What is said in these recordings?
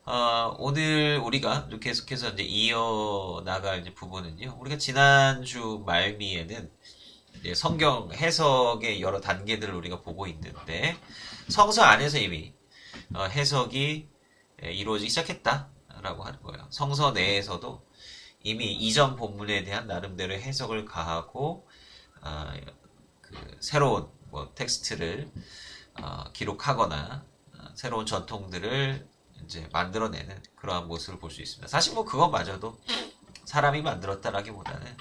오늘 우리가 계속해서 이제 이어나갈 이제 부분은요. 우리가 지난주 말미에는 이제 성경 해석의 여러 단계들을 우리가 보고 있는데, 성서 안에서 이미 해석이 이루어지기 시작했다라고 하는 거예요. 성서 내에서도 이미 이전 본문에 대한 나름대로의 해석을 가하고, 어, 새로운 뭐 텍스트를 기록하거나 새로운 전통들을 이제 만들어내는 그러한 모습을 볼 수 있습니다. 사실 뭐 그것마저도 사람이 만들었다라기보다는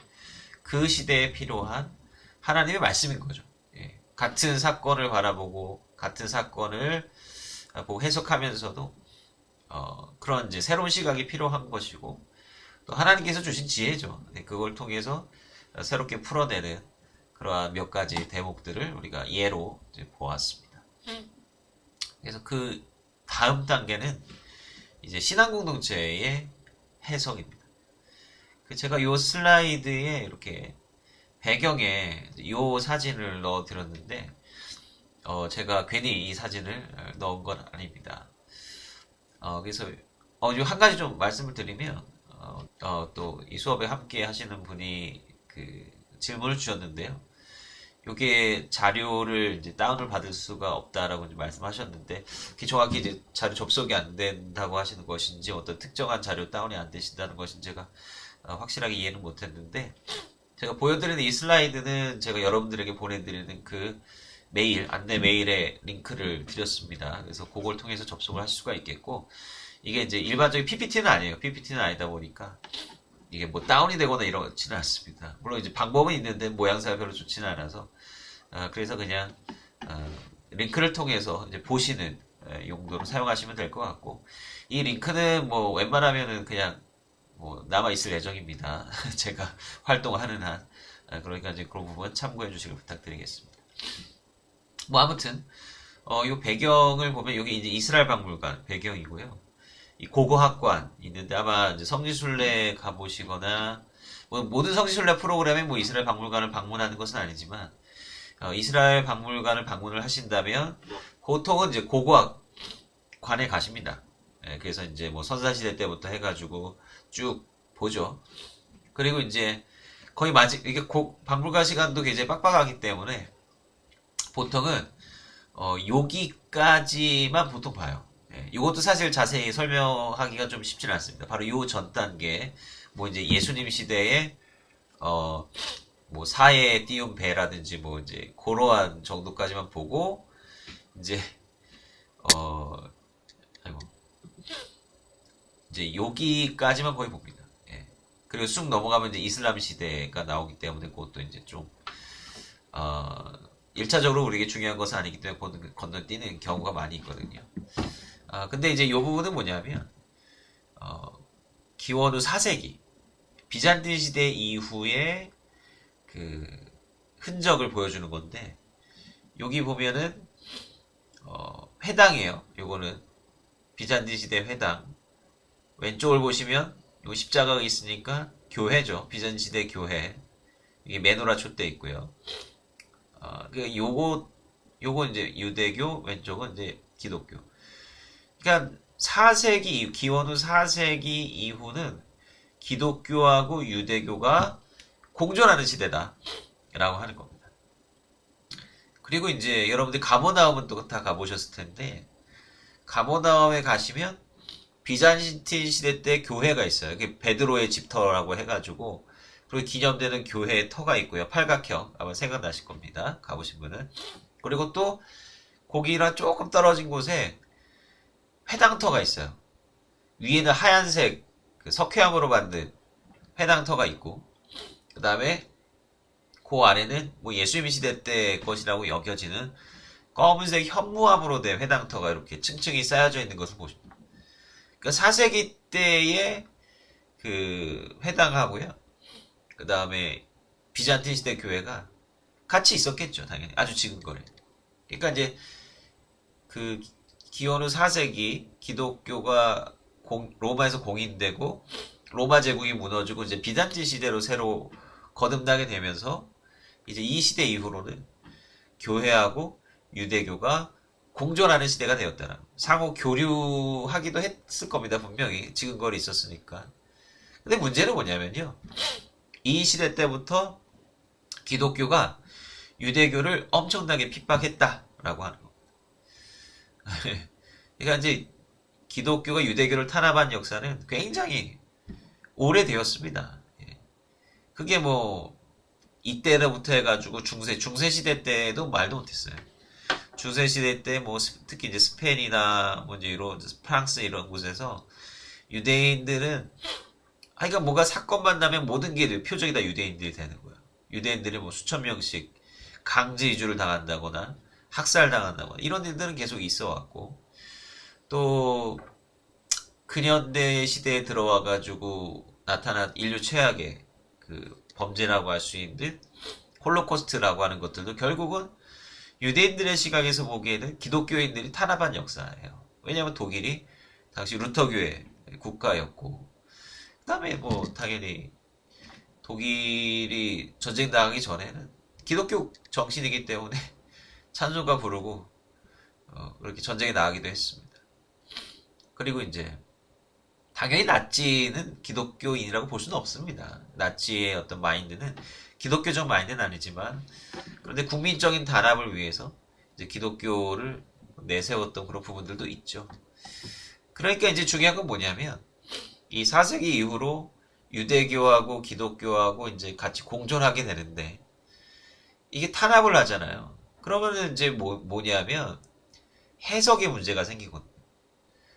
그 시대에 필요한 하나님의 말씀인 거죠. 예. 같은 사건을 바라보고 같은 사건을 보고 해석하면서도 그런 이제 새로운 시각이 필요한 것이고, 또 하나님께서 주신 지혜죠. 네, 그걸 통해서 새롭게 풀어내는 그러한 몇 가지 대목들을 우리가 예로 이제 보았습니다. 그래서 그 다음 단계는 이제 신앙 공동체의 해석입니다. 제가 요 슬라이드에 이렇게 배경에 요 사진을 넣어 드렸는데, 제가 괜히 이 사진을 넣은 건 아닙니다. 그래서 한 가지 좀 말씀을 드리면, 또 이 수업에 함께 하시는 분이 그 질문을 주셨는데요. 요게 자료를 이제 다운을 받을 수가 없다라고 이제 말씀하셨는데, 그게 정확히 이제 자료 접속이 안 된다고 하시는 것인지, 어떤 특정한 자료 다운이 안 되신다는 것인지 제가 확실하게 이해는 못했는데, 제가 보여드리는 이 슬라이드는 제가 여러분들에게 보내드리는 그 메일, 안내 메일에 링크를 드렸습니다. 그래서 그걸 통해서 접속을 하실 수가 있겠고, 이게 이제 일반적인 PPT는 아니에요. PPT는 아니다 보니까 이게 뭐 다운이 되거나 이러지는 않습니다. 물론 이제 방법은 있는데 모양새가 별로 좋지는 않아서, 그래서 그냥 링크를 통해서 이제 보시는 용도로 사용하시면 될 것 같고, 이 링크는 뭐 웬만하면은 그냥 뭐 남아 있을 예정입니다. 제가 활동하는 한. 그러니까 이제 그런 부분 참고해 주시길 부탁드리겠습니다. 뭐 아무튼 요 배경을 보면 여기 이제 이스라엘 박물관 배경이고요. 이 고고학관 있는데, 아마 이제 성지순례 가보시거나 뭐 모든 성지순례 프로그램에 뭐 이스라엘 박물관을 방문하는 것은 아니지만, 이스라엘 박물관을 방문을 하신다면 보통은 이제 고고학관에 가십니다. 예, 그래서 이제 뭐 선사시대 때부터 해가지고 쭉 보죠. 그리고 이제 거의 이게 박물관 시간도 굉장히 빡빡하기 때문에 보통은 여기까지만 보통 봐요. 예, 이것도 사실 자세히 설명하기가 좀 쉽지는 않습니다. 바로 요 전 단계, 뭐 이제 예수님 시대에 뭐 사해에 띄운 배라든지 뭐 이제 그러한 정도까지만 보고, 이제 어 아이고, 이제 여기까지만 거의 봅니다. 예. 그리고 쑥 넘어가면 이제 이슬람 시대가 나오기 때문에 그것도 이제 좀 어, 1차적으로 우리에게 중요한 것은 아니기 때문에 건너뛰는 경우가 많이 있거든요. 근데 이제 이 부분은 뭐냐면, 기원후 4세기 비잔틴 시대 이후에 그 흔적을 보여주는 건데, 여기 보면은 회당이에요. 요거는 비잔틴 시대 회당. 왼쪽을 보시면 요 십자가가 있으니까 교회죠. 비잔틴 시대 교회. 이게 메노라 촛대 있고요. 요거 이제 유대교, 왼쪽은 이제 기독교. 그러니까 4세기, 기원 후 4세기 이후는 기독교하고 유대교가 공존하는 시대다 라고 하는 겁니다. 그리고 이제 여러분들 가버나움은 또 다 가보셨을 텐데, 가버나움에 가시면 비잔틴 시대 때 교회가 있어요. 이게 베드로의 집터라고 해가지고, 그리고 기념되는 교회의 터가 있고요. 팔각형. 아마 생각나실 겁니다. 가보신 분은. 그리고 또 거기랑 조금 떨어진 곳에 회당터가 있어요. 위에는 하얀색 그 석회암으로 만든 회당터가 있고, 그 다음에 그 아래는 뭐 예수님 시대 때 것이라고 여겨지는 검은색 현무암으로 된 회당터가 이렇게 층층이 쌓여져 있는 것을 보십니다. 그러니까 4세기 때의 그 회당하고요, 그 다음에 비잔틴 시대 교회가 같이 있었겠죠, 당연히. 아주 지근거려. 그러니까 이제 그 기원후 4세기 기독교가 로마에서 공인되고, 로마 제국이 무너지고 이제 비잔틴 시대로 새로 거듭나게 되면서, 이제 이 시대 이후로는 교회하고 유대교가 공존하는 시대가 되었다는, 상호 교류하기도 했을 겁니다. 분명히 지근거리 있었으니까. 근데 문제는 뭐냐면요. 이 시대 때부터 기독교가 유대교를 엄청나게 핍박했다라고 하는 겁니다. 그러니까 이제 기독교가 유대교를 탄압한 역사는 굉장히 오래되었습니다. 예. 그게 뭐 이때로부터 해가지고 중세 시대 때도 말도 못했어요. 중세 시대 때 뭐 특히 이제 스페인이나 뭐 이제 이런 프랑스 이런 곳에서 유대인들은 그러니까 뭐가 사건만 나면 모든 게 표적이 다 유대인들이 되는 거야. 유대인들이 뭐 수천 명씩 강제 이주를 당한다거나 학살당한다거나 이런 일들은 계속 있어 왔고 또 근현대 시대에 들어와 가지고 나타난 인류 최악의 그 범죄라고 할 수 있는 홀로코스트라고 하는 것들도 결국은 유대인들의 시각에서 보기에는 기독교인들이 탄압한 역사예요. 왜냐하면 독일이 당시 루터교의 국가였고 그다음에 뭐 당연히 독일이 전쟁 나가기 전에는 기독교 정신이기 때문에 찬송가 부르고 그렇게 전쟁에 나가기도 했습니다. 그리고 이제 당연히 나치는 기독교인이라고 볼 수는 없습니다. 나치의 어떤 마인드는 기독교적 마인드는 아니지만 그런데 국민적인 단합을 위해서 이제 기독교를 내세웠던 그런 부분들도 있죠. 그러니까 이제 중요한 건 뭐냐면 이 4세기 이후로 유대교하고 기독교하고 이제 같이 공존하게 되는데 이게 탄압을 하잖아요. 그러면은 이제 뭐냐면 해석의 문제가 생기거든요.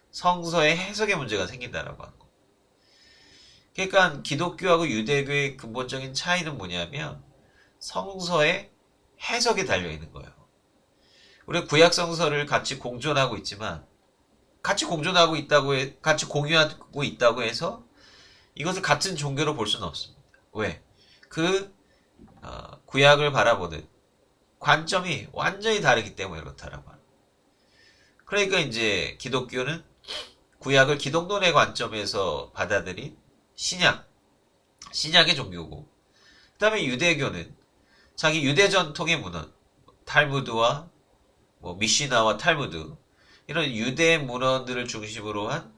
성서의 해석의 문제가 생긴다라고 하는 거. 그러니까 기독교하고 유대교의 근본적인 차이는 뭐냐면 성서의 해석에 달려 있는 거예요. 우리가 구약 성서를 같이 공존하고 있지만 같이 공존하고 있다고 같이 공유하고 있다고 해서 이것을 같은 종교로 볼 수는 없습니다. 왜? 그 구약을 바라보는 관점이 완전히 다르기 때문에 그렇다라고 하는. 그러니까 이제 기독교는 구약을 기독론의 관점에서 받아들인 신약의 종교고, 그 다음에 유대교는 자기 유대 전통의 문헌, 탈무드와 뭐 미시나와 탈무드 이런 유대 문헌들을 중심으로 한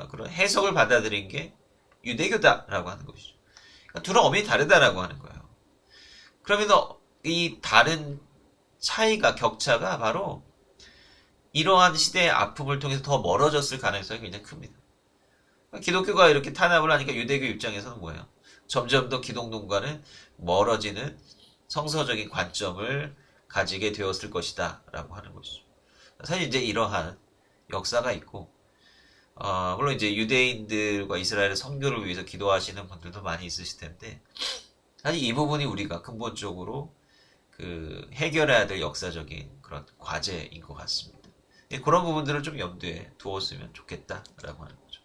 그런 해석을 받아들인 게 유대교다라고 하는 것이죠. 그러니까 둘은 엄연히 다르다라고 하는 거예요. 그러면 이 다른 차이가 격차가 바로 이러한 시대의 아픔을 통해서 더 멀어졌을 가능성이 굉장히 큽니다. 기독교가 이렇게 탄압을 하니까 유대교 입장에서는 뭐예요? 점점 더 기독론과는 멀어지는 성서적인 관점을 가지게 되었을 것이다 라고 하는 것이죠. 사실 이제 이러한 역사가 있고 물론 이제 유대인들과 이스라엘의 선교를 위해서 기도하시는 분들도 많이 있으실 텐데 사실 이 부분이 우리가 근본적으로 그 해결해야 될 역사적인 그런 과제인 것 같습니다. 그런 부분들을 좀 염두에 두었으면 좋겠다라고 하는 거죠.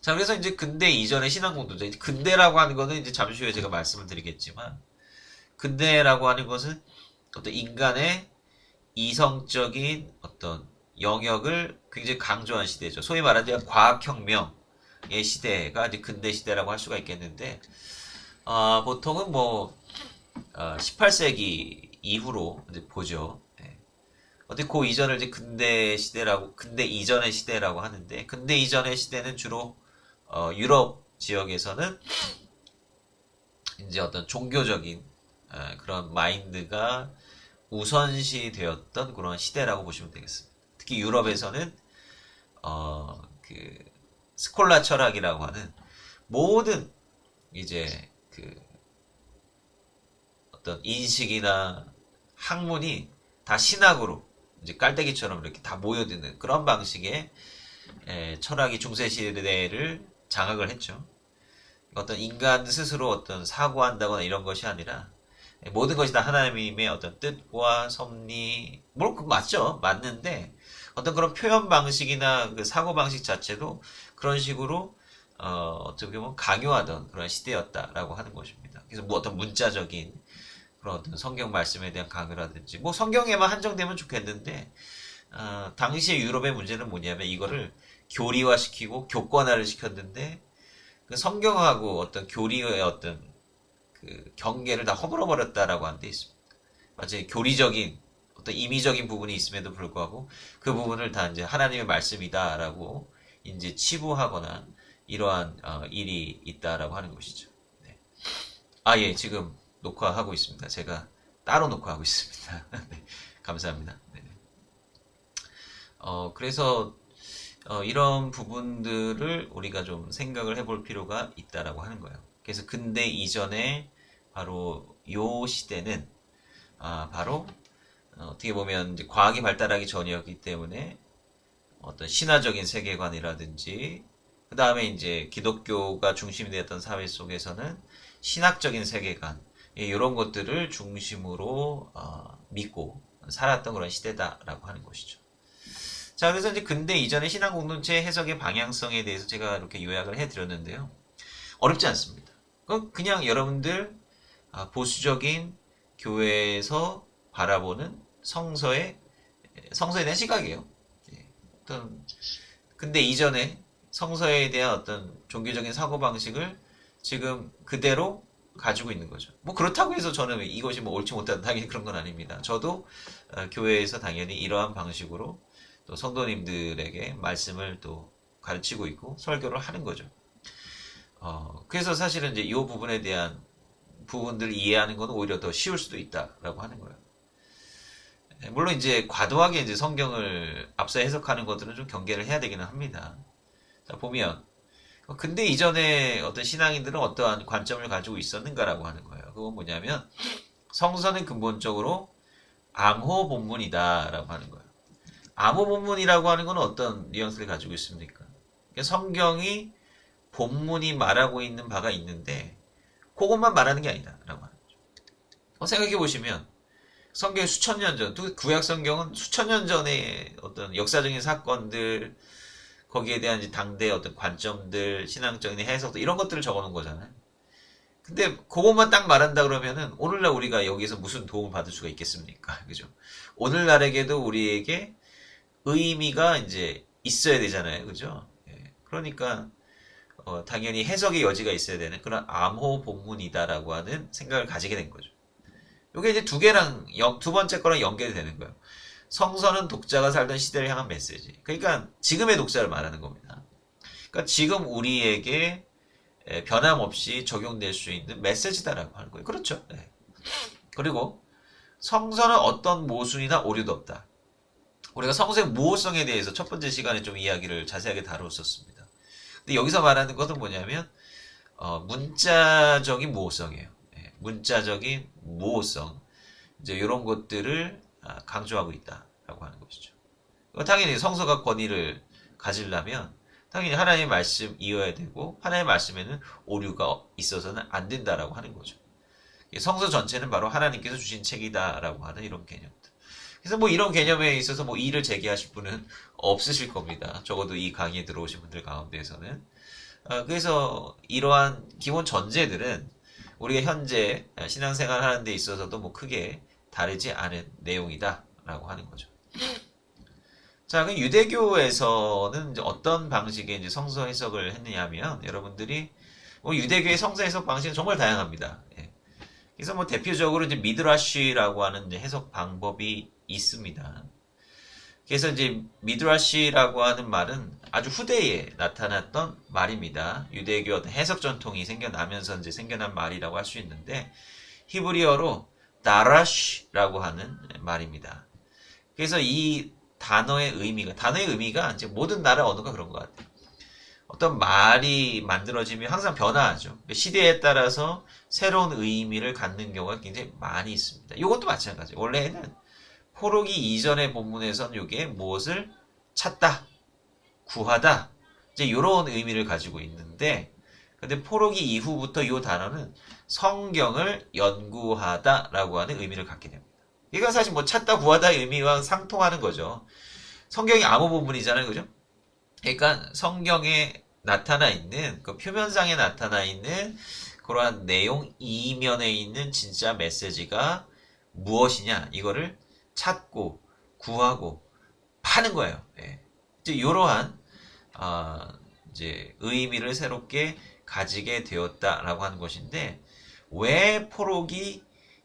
자, 그래서 이제 근대 이전의 신앙 공동체, 근대라고 하는 거는 이제 잠시 후에 제가 말씀을 드리겠지만, 근대라고 하는 것은 어떤 인간의 이성적인 어떤 영역을 굉장히 강조한 시대죠. 소위 말하는 과학혁명의 시대가 이제 근대 시대라고 할 수가 있겠는데, 보통은 뭐, 18세기 이후로 이제 보죠. 어떻게 그 이전을 이제 근대 이전의 시대라고 하는데, 근대 이전의 시대는 주로, 유럽 지역에서는 이제 어떤 종교적인, 그런 마인드가 우선시 되었던 그런 시대라고 보시면 되겠습니다. 특히 유럽에서는, 그, 스콜라 철학이라고 하는 모든 이제 그 어떤 인식이나 학문이 다 신학으로 이제 깔때기처럼 이렇게 다 모여드는 그런 방식의 철학이 중세 시대를 장악을 했죠. 어떤 인간 스스로 어떤 사고한다거나 이런 것이 아니라 모든 것이 다 하나님의 어떤 뜻과 섭리, 물론 맞죠, 맞는데 어떤 그런 표현 방식이나 그 사고 방식 자체도 그런 식으로 어떻게 보면 강요하던 그런 시대였다라고 하는 것입니다. 그래서 뭐 어떤 문자적인 그런 어떤 성경 말씀에 대한 강요라든지 뭐 성경에만 한정되면 좋겠는데 당시의 유럽의 문제는 뭐냐면 이거를 교리화시키고 교권화를 시켰는데 그 성경하고 어떤 교리의 어떤 그 경계를 다 허물어 버렸다라고 하는 데 있습니다. 마치 교리적인 어떤 임의적인 부분이 있음에도 불구하고 그 부분을 다 이제 하나님의 말씀이다라고 이제 치부하거나 이러한 일이 있다라고 하는 것이죠. 네. 예, 지금 녹화하고 있습니다. 제가 따로 녹화하고 있습니다. 네, 감사합니다. 네. 그래서 이런 부분들을 우리가 좀 생각을 해볼 필요가 있다라고 하는 거예요. 그래서 근대 이전에 바로 요 시대는 바로 어떻게 보면 이제 과학이 발달하기 전이었기 때문에 어떤 신화적인 세계관이라든지 그 다음에 이제 기독교가 중심이 되었던 사회 속에서는 신학적인 세계관 이런 것들을 중심으로 믿고 살았던 그런 시대다라고 하는 것이죠. 자, 그래서 이제 근대 이전의 신앙 공동체 해석의 방향성에 대해서 제가 이렇게 요약을 해드렸는데요. 어렵지 않습니다. 그냥 여러분들 보수적인 교회에서 바라보는 성서에 대한 시각이에요. 어떤 근데 이전에 성서에 대한 어떤 종교적인 사고방식을 지금 그대로 가지고 있는 거죠. 뭐 그렇다고 해서 저는 이것이 뭐 옳지 못하다 당연히 그런 건 아닙니다. 저도 교회에서 당연히 이러한 방식으로 또 성도님들에게 말씀을 또 가르치고 있고 설교를 하는 거죠. 그래서 사실은 이제 이 부분에 대한 부분들을 이해하는 건 오히려 더 쉬울 수도 있다라고 하는 거예요. 물론 이제 과도하게 이제 성경을 앞서 해석하는 것들은 좀 경계를 해야 되기는 합니다. 자, 보면 근데 이전에 어떤 신앙인들은 어떠한 관점을 가지고 있었는가라고 하는 거예요. 그건 뭐냐면 성서는 근본적으로 암호 본문이다라고 하는 거예요. 암호 본문이라고 하는 건 어떤 뉘앙스를 가지고 있습니까? 성경이 본문이 말하고 있는 바가 있는데 그것만 말하는 게 아니다라고 하는 거죠. 생각해 보시면 성경이 수천 년 전, 구약 성경은 수천 년 전의 어떤 역사적인 사건들, 거기에 대한 이제 당대의 어떤 관점들, 신앙적인 해석들, 이런 것들을 적어 놓은 거잖아요. 근데 그것만 딱 말한다 그러면은 오늘날 우리가 여기서 무슨 도움을 받을 수가 있겠습니까? 그죠? 오늘날에게도 우리에게 의미가 이제 있어야 되잖아요. 그죠? 그러니까, 당연히 해석의 여지가 있어야 되는 그런 암호 본문이다라고 하는 생각을 가지게 된 거죠. 이게 이제 두 번째 거랑 연결이 되는 거예요. 성서는 독자가 살던 시대를 향한 메시지. 그러니까 지금의 독자를 말하는 겁니다. 그러니까 지금 우리에게 변함없이 적용될 수 있는 메시지다라고 하는 거예요. 그렇죠. 네. 그리고 성서는 어떤 모순이나 오류도 없다. 우리가 성서의 무호성에 대해서 첫 번째 시간에 좀 이야기를 자세하게 다뤘었습니다. 근데 여기서 말하는 것은 뭐냐면 문자적인 무호성이에요. 문자적인 무호성 이제 이런 것들을 강조하고 있다라고 하는 것이죠. 당연히 성서가 권위를 가지려면 당연히 하나님의 말씀 이어야 되고 하나님의 말씀에는 오류가 있어서는 안 된다라고 하는 거죠. 성서 전체는 바로 하나님께서 주신 책이다라고 하는 이런 개념들. 그래서 뭐 이런 개념에 있어서 뭐 이의를 제기하실 분은 없으실 겁니다. 적어도 이 강의에 들어오신 분들 가운데에서는. 그래서 이러한 기본 전제들은 우리가 현재 신앙생활 하는 데 있어서도 뭐 크게 다르지 않은 내용이다라고 하는 거죠. 자, 그 유대교에서는 이제 어떤 방식의 이제 성서 해석을 했느냐면 여러분들이 뭐 유대교의 성서 해석 방식은 정말 다양합니다. 그래서 뭐 대표적으로 이제 미드라시라고 하는 이제 해석 방법이 있습니다. 그래서 이제 미드라시라고 하는 말은 아주 후대에 나타났던 말입니다. 유대교 어떤 해석 전통이 생겨나면서 이제 생겨난 말이라고 할 수 있는데 히브리어로 다라시라고 하는 말입니다. 그래서 이 단어의 의미가 이제 모든 나라 언어가 그런 것 같아요. 어떤 말이 만들어지면 항상 변화하죠. 시대에 따라서 새로운 의미를 갖는 경우가 굉장히 많이 있습니다. 이것도 마찬가지예요. 원래는 포로기 이전의 본문에서는 이게 무엇을 찾다, 구하다, 이제 이런 의미를 가지고 있는데, 근데 포로기 이후부터 이 단어는 성경을 연구하다라고 하는 의미를 갖게 됩니다. 이건 사실 뭐 찾다, 구하다의 의미와 상통하는 거죠. 성경이 암호 본문이잖아요, 그죠? 그러니까 성경에 나타나 있는 그 표면상에 나타나 있는 그러한 내용 이면에 있는 진짜 메시지가 무엇이냐 이거를 찾고 구하고 파는 거예요. 이제 이러한 이제 의미를 새롭게 가지게 되었다라고 하는 것인데 왜 포로기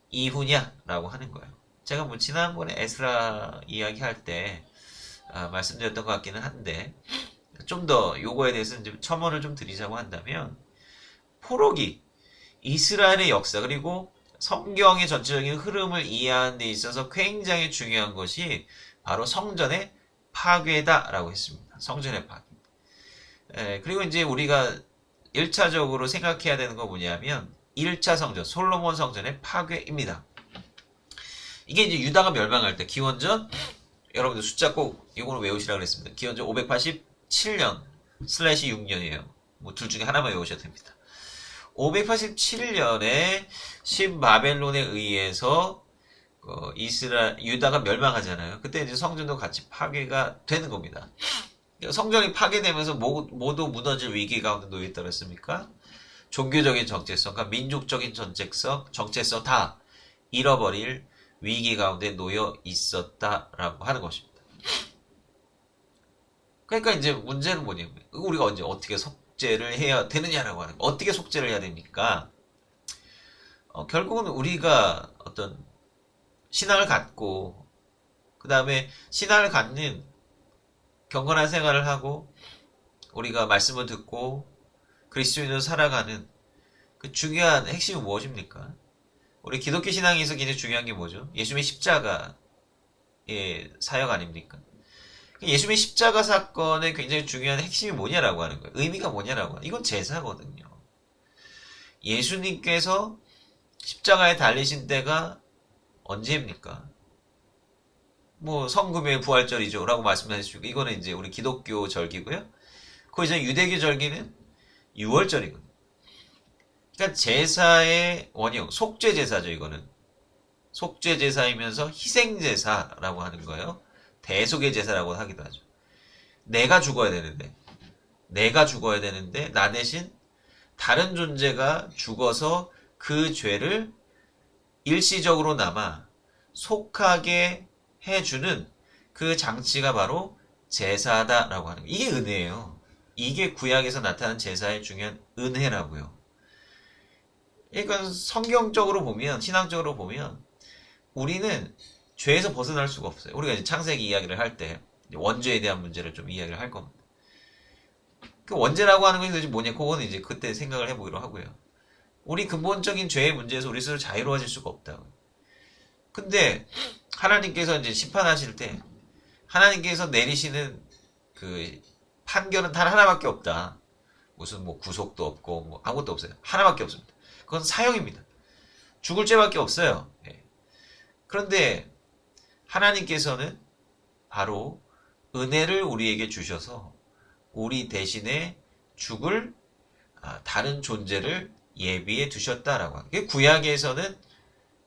이후냐라고 하는 거예요. 제가 뭐 지난번에 에스라 이야기할 때 말씀드렸던 것 같기는 한데 좀 더 요거에 대해서 이제 첨언을 좀 드리자고 한다면 포로기, 이스라엘의 역사 그리고 성경의 전체적인 흐름을 이해하는 데 있어서 굉장히 중요한 것이 바로 성전의 파괴다라고 했습니다. 성전의 파괴. 그리고 이제 우리가 1차적으로 생각해야 되는 건 뭐냐면 1차 성전, 솔로몬 성전의 파괴입니다. 이게 이제 유다가 멸망할 때 기원전 여러분들 숫자 꼭 이거는 외우시라고 그랬습니다. 기원전 587년 슬래시 6년이에요. 뭐 둘 중에 하나만 외우셔도 됩니다. 587년에 신바벨론에 의해서 유다가 멸망하잖아요. 그때 이제 성전도 같이 파괴가 되는 겁니다. 성전이 파괴되면서 모두 무너질 위기 가운데 놓여 있다 그랬습니까? 종교적인 정체성과 민족적인 정체성 다 잃어버릴 위기 가운데 놓여 있었다라고 하는 것입니다. 그러니까 이제 문제는 뭐냐면 우리가 언제 어떻게 속죄를 해야 되느냐라고 하는 거. 어떻게 속죄를 해야 됩니까? 결국은 우리가 어떤 신앙을 갖고 그 다음에 신앙을 갖는 경건한 생활을 하고 우리가 말씀을 듣고 그리스도인으로 살아가는 그 중요한 핵심이 무엇입니까? 우리 기독교 신앙에서 굉장히 중요한 게 뭐죠? 예수님의 십자가의 사역 아닙니까? 예수님의 십자가 사건의 굉장히 중요한 핵심이 뭐냐라고 하는 거예요. 의미가 뭐냐라고 하는 거예요. 이건 제사거든요. 예수님께서 십자가에 달리신 때가 언제입니까? 뭐 성금의 부활절이죠 라고 말씀하시고 이거는 이제 우리 기독교 절기고요. 그 이전 유대교 절기는 6월절이거든요. 그러니까 제사의 원형, 속죄제사죠. 이거는 속죄제사이면서 희생제사라고 하는 거예요. 대속의 제사라고 하기도 하죠. 내가 죽어야 되는데 나 대신 다른 존재가 죽어서 그 죄를 일시적으로나마 속하게 해주는 그 장치가 바로 제사다라고 하는 거예요. 이게 은혜예요. 이게 구약에서 나타난 제사의 중요한 은혜라고요. 그러니까 성경적으로 보면, 신앙적으로 보면 우리는 죄에서 벗어날 수가 없어요. 우리가 이제 창세기 이야기를 할 때 원죄에 대한 문제를 좀 이야기를 할 겁니다. 그 원죄라고 하는 것이 도대체 뭐냐? 그거는 이제 그때 생각을 해보기로 하고요. 우리 근본적인 죄의 문제에서 우리 스스로 자유로워질 수가 없다. 근데 하나님께서 이제 심판하실 때 하나님께서 내리시는 그 판결은 단 하나밖에 없다. 무슨 뭐 구속도 없고 뭐 아무것도 없어요. 하나밖에 없습니다. 그건 사형입니다. 죽을 죄밖에 없어요. 그런데 하나님께서는 바로 은혜를 우리에게 주셔서 우리 대신에 죽을 다른 존재를 예비해 두셨다라고 하는 게 구약에서는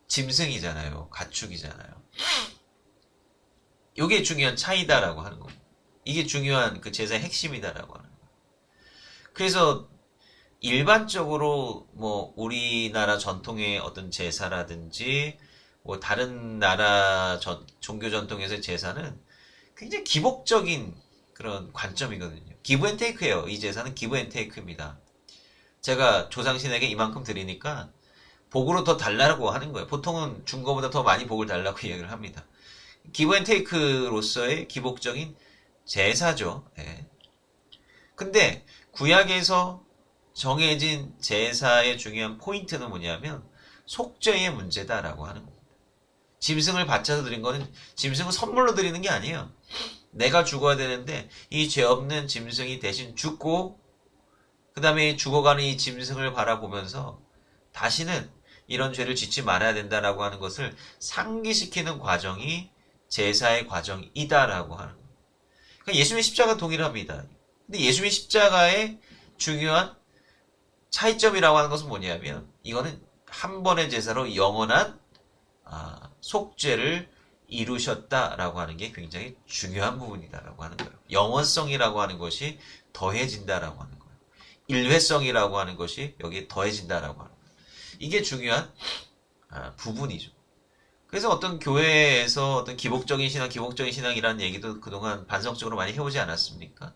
짐승이잖아요. 가축이잖아요. 이게 중요한 차이다라고 하는 겁니다. 이게 중요한 그 제사의 핵심이다라고 하는 거예요. 그래서 일반적으로 뭐 우리나라 전통의 어떤 제사라든지 뭐 다른 나라 종교 전통에서의 제사는 굉장히 기복적인 그런 관점이거든요. 기브 앤 테이크예요. 이 제사는 기브 앤 테이크입니다. 제가 조상신에게 이만큼 드리니까 복으로 더 달라고 하는 거예요. 보통은 준 거보다 더 많이 복을 달라고 이야기를 합니다. 기브 앤 테이크로서의 기복적인 제사죠. 근데 구약에서 정해진 제사의 중요한 포인트는 뭐냐면 속죄의 문제다라고 하는 겁니다. 짐승을 바쳐서 드린 거는 짐승을 선물로 드리는 게 아니에요. 내가 죽어야 되는데 이 죄 없는 짐승이 대신 죽고 그 다음에 죽어가는 이 짐승을 바라보면서 다시는 이런 죄를 짓지 말아야 된다라고 하는 것을 상기시키는 과정이 제사의 과정이다라고 하는 거예요. 그러니까 예수님의 십자가 동일합니다. 근데 예수님의 십자가의 중요한 차이점이라고 하는 것은 뭐냐면 이거는 한 번의 제사로 영원한 속죄를 이루셨다라고 하는 게 굉장히 중요한 부분이다라고 하는 거예요. 영원성이라고 하는 것이 더해진다라고 하는 거예요. 일회성이라고 하는 것이 여기에 더해진다라고 하는 거예요. 이게 중요한 부분이죠. 그래서 어떤 교회에서 어떤 기복적인 신앙이라는 얘기도 그동안 반성적으로 많이 해오지 않았습니까?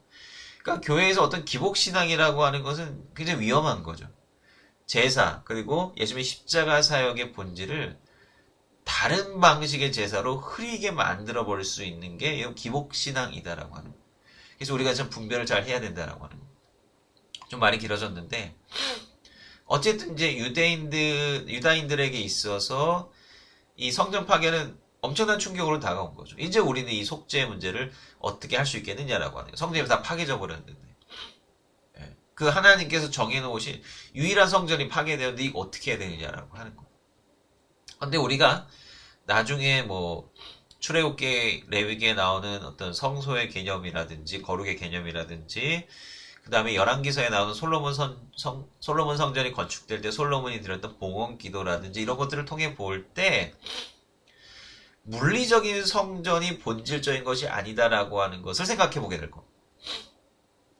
그러니까 교회에서 어떤 기복신앙이라고 하는 것은 굉장히 위험한 거죠. 제사, 그리고 예수님의 십자가 사역의 본질을 다른 방식의 제사로 흐리게 만들어 버릴 수 있는 게 이 기복신앙이다라고 하는 거예요. 그래서 우리가 좀 분별을 잘 해야 된다라고 하는 거예요. 좀 말이 길어졌는데 어쨌든 이제 유다인들에게 있어서 이 성전 파괴는 엄청난 충격으로 다가온 거죠. 이제 우리는 이 속죄 문제를 어떻게 할 수 있겠느냐라고 하는 거예요. 성전이 다 파괴져 버렸는데 그 하나님께서 정해놓으신 유일한 성전이 파괴되었는데 이거 어떻게 해야 되느냐라고 하는 거예요. 근데 우리가 나중에 뭐 출애굽기 레위기에 나오는 어떤 성소의 개념이라든지 거룩의 개념이라든지 그 다음에 열왕기서에 나오는 솔로몬 성전이 건축될 때 솔로몬이 드렸던 봉헌 기도라든지 이런 것들을 통해 볼 때 물리적인 성전이 본질적인 것이 아니다라고 하는 것을 생각해 보게 될 겁니다.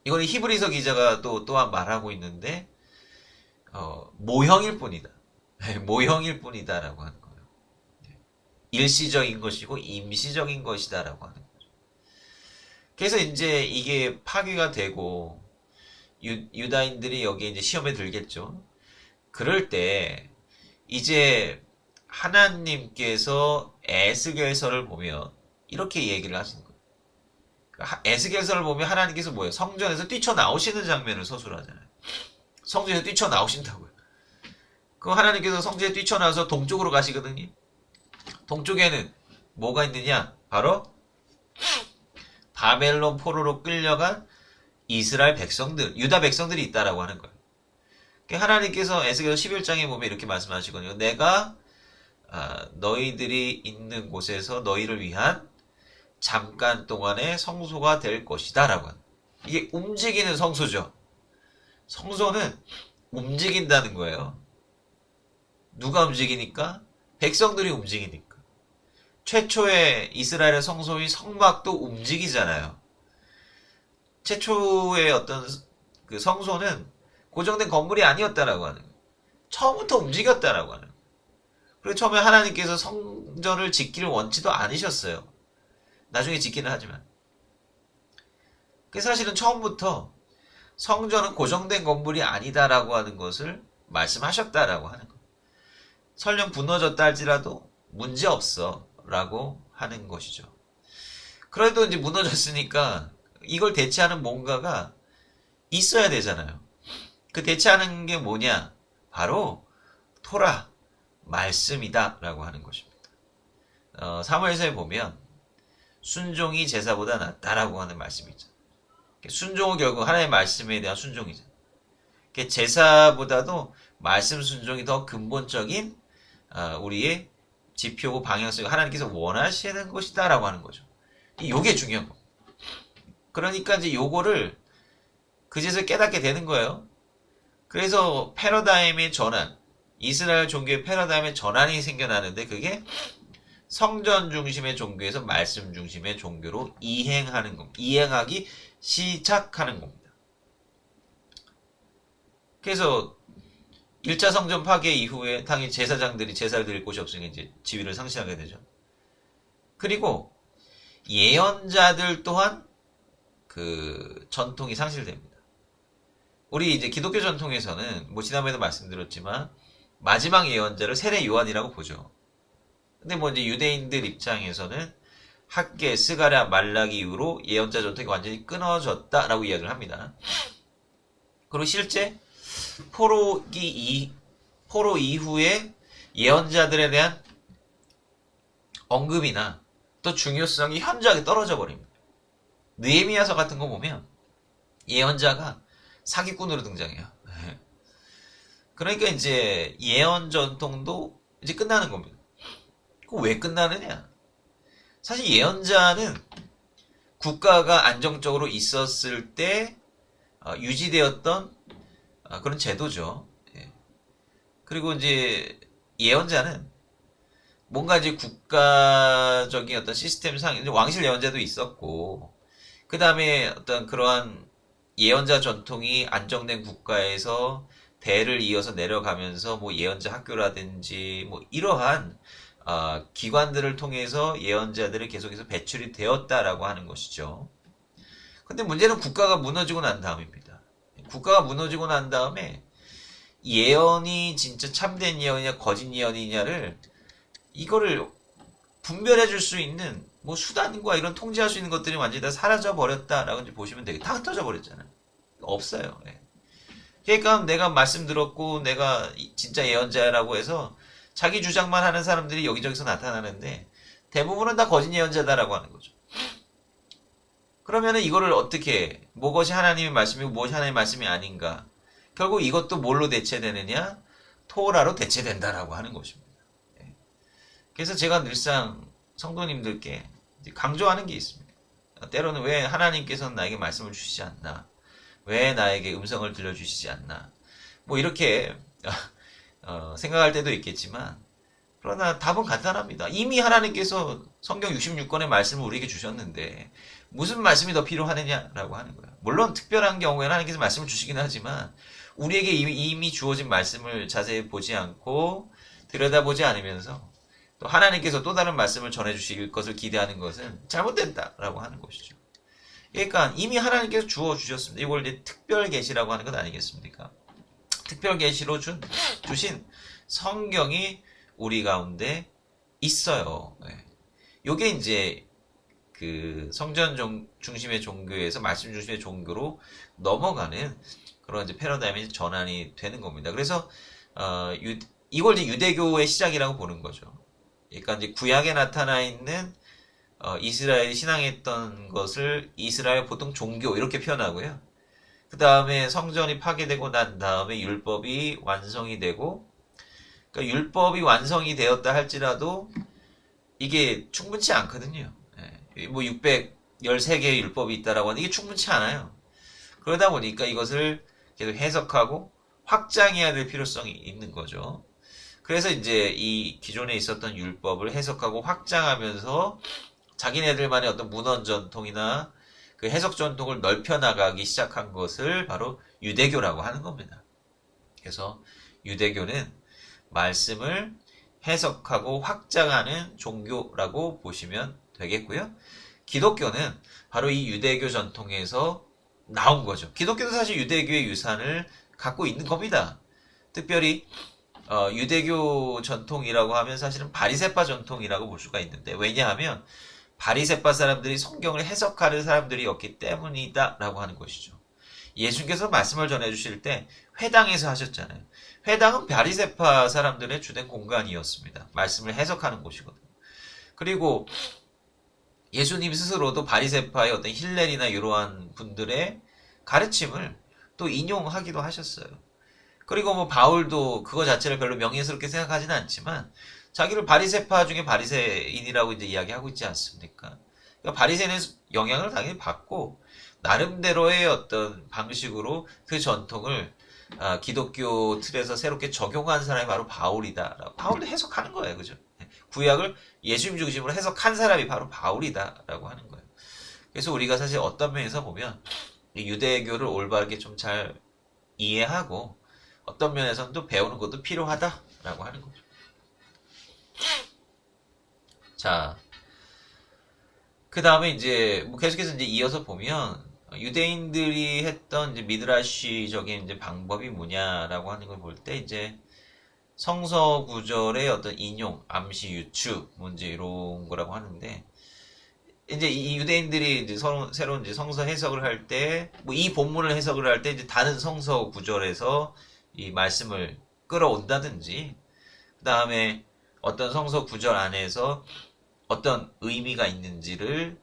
이거는 히브리서 기자가 또한 말하고 있는데 모형일 뿐이다. 모형일 뿐이다라고 하는 거예요. 일시적인 것이고 임시적인 것이다라고 하는 거죠. 그래서 이제 이게 파괴가 되고 유다인들이 여기에 이제 시험에 들겠죠. 그럴 때 이제 하나님께서 에스겔서를 보면 이렇게 얘기를 하시는 거예요. 에스겔서를 보면 하나님께서 뭐예요? 성전에서 뛰쳐나오시는 장면을 서술하잖아요. 성전에서 뛰쳐나오신다고요. 그럼 하나님께서 성전에 뛰쳐나와서 동쪽으로 가시거든요. 동쪽에는 뭐가 있느냐? 바로 바벨론 포로로 끌려간 이스라엘 백성들, 유다 백성들이 있다라고 하는 거예요. 하나님께서 에스겔서 11장에 보면 이렇게 말씀하시거든요. 내가 너희들이 있는 곳에서 너희를 위한 잠깐 동안의 성소가 될 것이다 라고 하는 거예요. 이게 움직이는 성소죠. 성소는 움직인다는 거예요. 누가 움직이니까? 백성들이 움직이니까. 최초의 이스라엘의 성소인 성막도 움직이잖아요. 최초의 어떤 그 성소는 고정된 건물이 아니었다라고 하는 거예요. 처음부터 움직였다라고 하는 거예요. 그리고 처음에 하나님께서 성전을 짓기를 원치도 않으셨어요. 나중에 짓기는 하지만. 그래서 사실은 처음부터 성전은 고정된 건물이 아니다라고 하는 것을 말씀하셨다라고 하는 거예요. 설령 무너졌다 할지라도 문제없어 라고 하는 것이죠. 그래도 이제 무너졌으니까 이걸 대체하는 뭔가가 있어야 되잖아요. 그 대체하는 게 뭐냐? 바로 토라, 말씀이다 라고 하는 것입니다. 사무엘서에 보면 순종이 제사보다 낫다라고 하는 말씀이 있잖아요. 순종은 결국 하나님의 말씀에 대한 순종이잖아요. 제사보다도 말씀 순종이 더 근본적인 우리의 지표고 방향성이 하나님께서 원하시는 것이다 라고 하는 거죠. 이게 중요한 겁니다. 그러니까 이제 요거를 그제서 깨닫게 되는 거예요. 그래서 패러다임의 전환, 이스라엘 종교의 패러다임의 전환이 생겨나는데 그게 성전 중심의 종교에서 말씀 중심의 종교로 이행하는 겁니다. 이행하기 시작하는 겁니다. 그래서 1차 성전 파괴 이후에 당연히 제사장들이 제사를 드릴 곳이 없으니까 이제 지위를 상실하게 되죠. 그리고 예언자들 또한 그 전통이 상실됩니다. 우리 이제 기독교 전통에서는 뭐 지난번에도 말씀드렸지만 마지막 예언자를 세례 요한이라고 보죠. 근데 뭐 이제 유대인들 입장에서는 학계, 스가랴, 말라기 이후로 예언자 전통이 완전히 끊어졌다라고 이야기를 합니다. 그리고 실제 포로 이후에 예언자들에 대한 언급이나 또 중요성이 현저하게 떨어져 버립니다. 느헤미야서 같은 거 보면 예언자가 사기꾼으로 등장해요. 그러니까 이제 예언 전통도 이제 끝나는 겁니다. 왜 끝나느냐? 사실 예언자는 국가가 안정적으로 있었을 때 유지되었던 그런 제도죠. 그리고 이제 예언자는 뭔가 이제 국가적인 어떤 시스템상 왕실 예언자도 있었고, 그 다음에 어떤 그러한 예언자 전통이 안정된 국가에서 대를 이어서 내려가면서 뭐 예언자 학교라든지 뭐 이러한 기관들을 통해서 예언자들이 계속해서 배출이 되었다라고 하는 것이죠. 근데 문제는 국가가 무너지고 난 다음입니다. 국가가 무너지고 난 다음에 예언이 진짜 참된 예언이냐 거짓 예언이냐를 이거를 분별해 줄 수 있는 뭐 수단과 이런 통제할 수 있는 것들이 완전히 다 사라져 버렸다라고 이제 보시면 되게 다 흩어져 버렸잖아요. 없어요. 예. 그러니까 내가 말씀 들었고 내가 진짜 예언자라고 해서 자기 주장만 하는 사람들이 여기저기서 나타나는데 대부분은 다 거짓 예언자다라고 하는 거죠. 그러면은 이거를 어떻게 무엇이 하나님의 말씀이고 무엇이 하나님의 말씀이 아닌가? 결국 이것도 뭘로 대체되느냐? 토라로 대체된다라고 하는 것입니다. 예. 그래서 제가 늘상 성도님들께 강조하는 게 있습니다. 때로는 왜 하나님께서는 나에게 말씀을 주시지 않나? 왜 나에게 음성을 들려주시지 않나? 뭐 이렇게 생각할 때도 있겠지만 그러나 답은 간단합니다. 이미 하나님께서 성경 66권의 말씀을 우리에게 주셨는데 무슨 말씀이 더 필요하느냐라고 하는 거예요. 물론 특별한 경우에는 하나님께서 말씀을 주시긴 하지만 우리에게 이미 주어진 말씀을 자세히 보지 않고 들여다보지 않으면서 또 하나님께서 또 다른 말씀을 전해주실 것을 기대하는 것은 잘못된다라고 하는 것이죠. 그러니까 이미 하나님께서 주셨습니다. 이걸 이제 특별 계시라고 하는 것 아니겠습니까? 특별 계시로 주신 성경이 우리 가운데 있어요. 네. 요게 이제 그 성전 중심의 종교에서 말씀 중심의 종교로 넘어가는 그런 이제 패러다임이 전환이 되는 겁니다. 그래서 이걸 이제 유대교의 시작이라고 보는 거죠. 그러니까 이제 구약에 나타나 있는 이스라엘이 신앙했던 것을 이스라엘 보통 종교 이렇게 표현하고요. 그 다음에 성전이 파괴되고 난 다음에 율법이 완성이 되고, 그러니까 율법이 완성이 되었다 할지라도 이게 충분치 않거든요. 뭐 613개의 율법이 있다라고 하는 이게 충분치 않아요. 그러다 보니까 이것을 계속 해석하고 확장해야 될 필요성이 있는 거죠. 그래서 이제 이 기존에 있었던 율법을 해석하고 확장하면서 자기네들만의 어떤 문헌 전통이나 그 해석 전통을 넓혀나가기 시작한 것을 바로 유대교라고 하는 겁니다. 그래서 유대교는 말씀을 해석하고 확장하는 종교라고 보시면 되겠고요. 기독교는 바로 이 유대교 전통에서 나온 거죠. 기독교도 사실 유대교의 유산을 갖고 있는 겁니다. 특별히 유대교 전통이라고 하면 사실은 바리새파 전통이라고 볼 수가 있는데, 왜냐하면 바리새파 사람들이 성경을 해석하는 사람들이었기 때문이다라고 하는 것이죠. 예수님께서 말씀을 전해주실 때 회당에서 하셨잖아요. 회당은 바리새파 사람들의 주된 공간이었습니다. 말씀을 해석하는 곳이거든요. 그리고 예수님 스스로도 바리새파의 어떤 힐렐이나 이러한 분들의 가르침을 또 인용하기도 하셨어요. 그리고 뭐 바울도 그거 자체를 별로 명예스럽게 생각하지는 않지만 자기를 바리새파 중에 바리새인이라고 이제 이야기하고 있지 않습니까? 그러니까 바리새인의 영향을 당연히 받고 나름대로의 어떤 방식으로 그 전통을 기독교 틀에서 새롭게 적용한 사람이 바로 바울이다. 바울도 해석하는 거예요, 그죠? 구약을 예수님 중심으로 해석한 사람이 바로 바울이다라고 하는 거예요. 그래서 우리가 사실 어떤 면에서 보면 유대교를 올바르게 좀 잘 이해하고 어떤 면에서는 또 배우는 것도 필요하다라고 하는 거죠. 자, 그 다음에 이제 뭐 계속해서 이제 이어서 보면 유대인들이 했던 이제 미드라시적인 이제 방법이 뭐냐라고 하는 걸 볼 때 이제 성서 구절의 어떤 인용, 암시, 유추 문제 이런 거라고 하는데, 이제 이 유대인들이 이제 새로운 이제 성서 해석을 할 때, 뭐 이 본문을 해석을 할 때 이제 다른 성서 구절에서 이 말씀을 끌어온다든지, 그 다음에 어떤 성서 구절 안에서 어떤 의미가 있는지를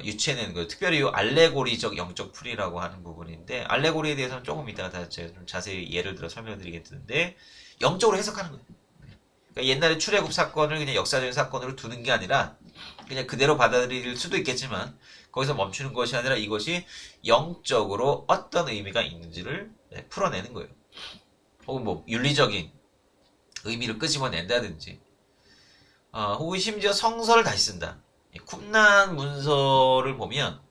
유추해내는 거예요. 특별히 이 알레고리적 영적 풀이라고 하는 부분인데, 알레고리에 대해서는 조금 이따가 제가 좀 자세히 예를 들어 설명드리겠는데, 영적으로 해석하는 거예요. 그러니까 옛날에 출애굽 사건을 그냥 역사적인 사건으로 두는 게 아니라 그냥 그대로 받아들일 수도 있겠지만 거기서 멈추는 것이 아니라 이것이 영적으로 어떤 의미가 있는지를 풀어내는 거예요. 혹은 뭐 윤리적인 의미를 끄집어낸다든지, 혹은 심지어 성서를 다시 쓴다. 쿰난 문서를 보면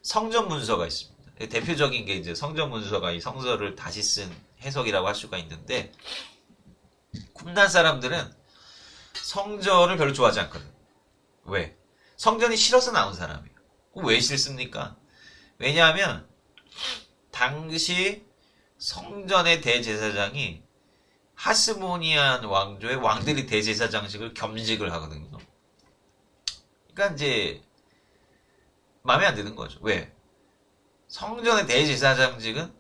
성전 문서가 있습니다. 대표적인 게 이제 성전 문서가 이 성서를 다시 쓴 해석이라고 할 수가 있는데, 쿰난 사람들은 성전을 별로 좋아하지 않거든. 왜? 성전이 싫어서 나온 사람이에요. 왜 싫습니까? 왜냐하면 당시 성전의 대제사장이 하스모니안 왕조의 왕들이 대제사장직을 겸직을 하거든요. 그러니까 이제 마음에 안 드는 거죠. 왜? 성전의 대제사장직은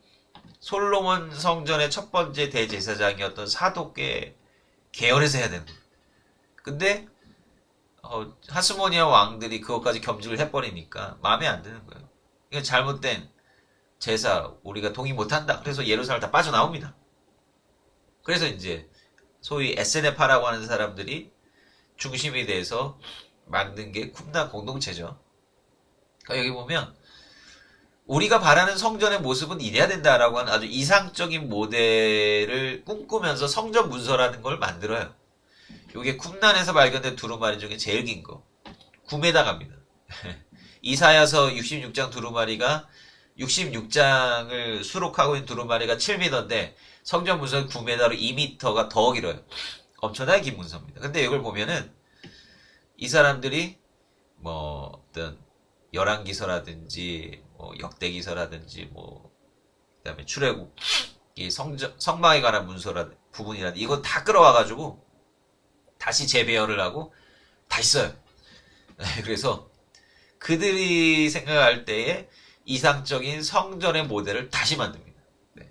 솔로몬 성전의 첫 번째 대제사장이었던 사독의 계열에서 해야 되는 거예요. 근데 하스모니아 왕들이 그것까지 겸직을 해버리니까 마음에 안 드는 거예요. 이건 잘못된 제사 우리가 동의 못한다. 그래서 예루살렘 다 빠져나옵니다. 그래서 이제 소위 에세네파라고 하는 사람들이 중심이 돼서 만든 게 쿰단 공동체죠. 그러니까 여기 보면 우리가 바라는 성전의 모습은 이래야 된다라고 하는 아주 이상적인 모델을 꿈꾸면서 성전 문서라는 걸 만들어요. 이게 쿰단에서 발견된 두루마리 중에 제일 긴 거. 9m 갑니다. 이사야서 66장 두루마리가 66장을 수록하고 있는 두루마리가 7m인데 성전 문서는 9m로 2m가 더 길어요. 엄청나게 긴 문서입니다. 근데 이걸 보면은 이 사람들이 뭐 어떤 열왕기서라든지 뭐 역대기서라든지 뭐 그다음에 출애굽 이 성막에 관한 문서라 부분이라든지 이거 다 끌어와가지고 다시 재배열을 하고 다시 써요. 그래서 그들이 생각할 때에 이상적인 성전의 모델을 다시 만듭니다. 네.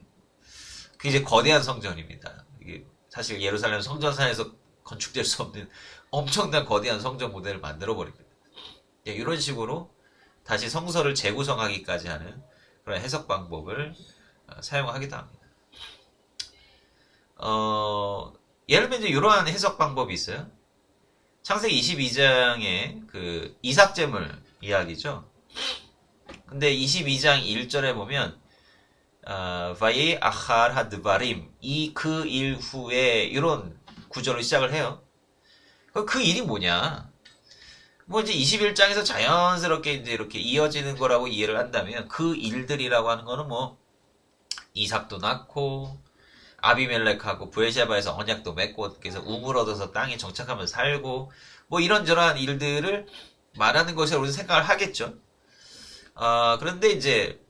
그게 이제 거대한 성전입니다. 이게 사실 예루살렘 성전산에서 건축될 수 없는 엄청난 거대한 성전 모델을 만들어 버립니다. 네, 이런 식으로 다시 성서를 재구성하기까지 하는 그런 해석 방법을 사용하기도 합니다. 예를 들면 이제 이러한 해석 방법이 있어요. 창세기 22장의 그 이삭제물 이야기죠. 근데 22장 1절에 보면 바이 아할 하드바림 이 그 일 후에 이런 구절로 시작을 해요. 그 일이 뭐냐? 뭐 이제 21장에서 자연스럽게 이제 이렇게 이어지는 거라고 이해를 한다면 그 일들이라고 하는 거는 뭐 이삭도 낳고 아비멜렉하고 브에셰바에서 언약도 맺고 그래서 우물 얻어서 땅에 정착하면서 살고 뭐 이런저런 일들을 말하는 것이라고 우리는 생각을 하겠죠. 그런데 이제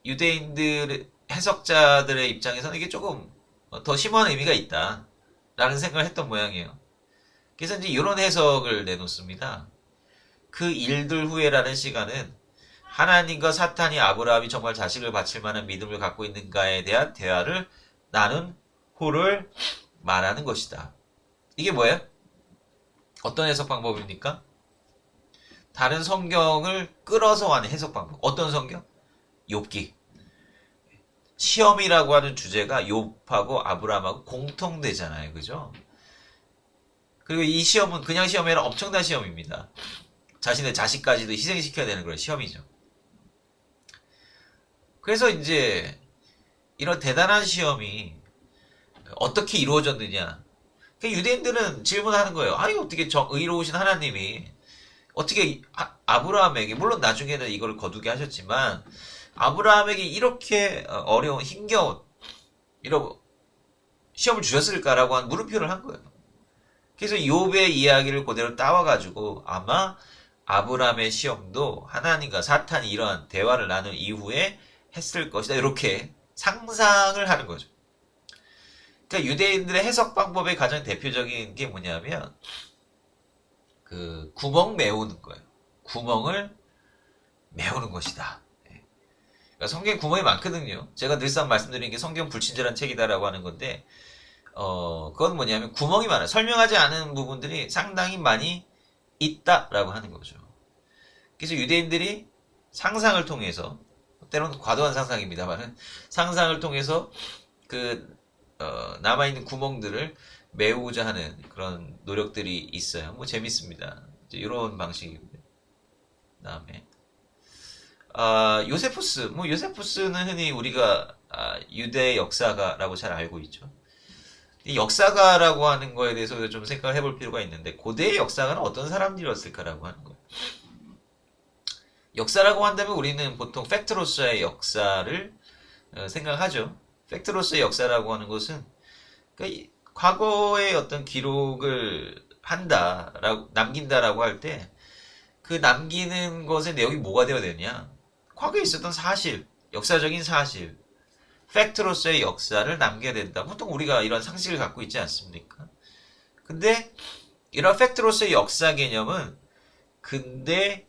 유대인들 해석자들의 입장에서는 이게 조금 더 심오한 의미가 있다라는 생각을 했던 모양이에요. 그래서 이제 이런 해석을 내놓습니다. 그 일들 후에라는 시간은 하나님과 사탄이 아브라함이 정말 자식을 바칠 만한 믿음을 갖고 있는가에 대한 대화를 나눈 후를 말하는 것이다. 이게 뭐예요? 어떤 해석 방법입니까? 다른 성경을 끌어서 하는 해석 방법. 어떤 성경? 욥기. 시험이라고 하는 주제가 욥하고 아브라함하고 공통되잖아요. 그죠? 그리고 이 시험은 그냥 시험이 아니라 엄청난 시험입니다. 자신의 자식까지도 희생시켜야 되는 그런 시험이죠. 그래서 이제 이런 대단한 시험이 어떻게 이루어졌느냐. 유대인들은 질문하는 거예요. 아니 어떻게 의로우신 하나님이 어떻게 아브라함에게 물론 나중에는 이걸 거두게 하셨지만 아브라함에게 이렇게 어려운 힘겨운 이런 시험을 주셨을까라고 한 물음표를 한 거예요. 그래서 욥의 이야기를 그대로 따와가지고 아마 아브라함의 시험도 하나님과 사탄이 이러한 대화를 나눈 이후에 했을 것이다. 이렇게 상상을 하는 거죠. 그러니까 유대인들의 해석 방법의 가장 대표적인 게 뭐냐면 그 구멍 메우는 거예요. 구멍을 메우는 것이다. 그러니까 성경에 구멍이 많거든요. 제가 늘상 말씀드리는 게 성경 불친절한 책이다라고 하는 건데 그건 뭐냐면 구멍이 많아요. 설명하지 않은 부분들이 상당히 많이 있다라고 하는 거죠. 그래서 유대인들이 상상을 통해서 때로는 과도한 상상입니다만 상상을 통해서 그 남아있는 구멍들을 메우고자 하는 그런 노력들이 있어요. 뭐 재밌습니다. 이제 이런 방식입니다. 그다음에 요세푸스, 뭐 요세푸스는 흔히 우리가 유대 역사가라고 잘 알고 있죠. 이 역사가라고 하는 거에 대해서 좀 생각을 해볼 필요가 있는데 고대의 역사가는 어떤 사람들이었을까라고 하는 거예요. 역사라고 한다면 우리는 보통 팩트로서의 역사를 생각하죠. 팩트로서의 역사라고 하는 것은 그러니까 과거의 어떤 기록을 한다라고 남긴다라고 할 때 그 남기는 것의 내용이 뭐가 되어야 되냐? 과거에 있었던 사실, 역사적인 사실, 팩트로서의 역사를 남겨야 된다. 보통 우리가 이런 상식을 갖고 있지 않습니까? 근데 이런 팩트로서의 역사 개념은 근대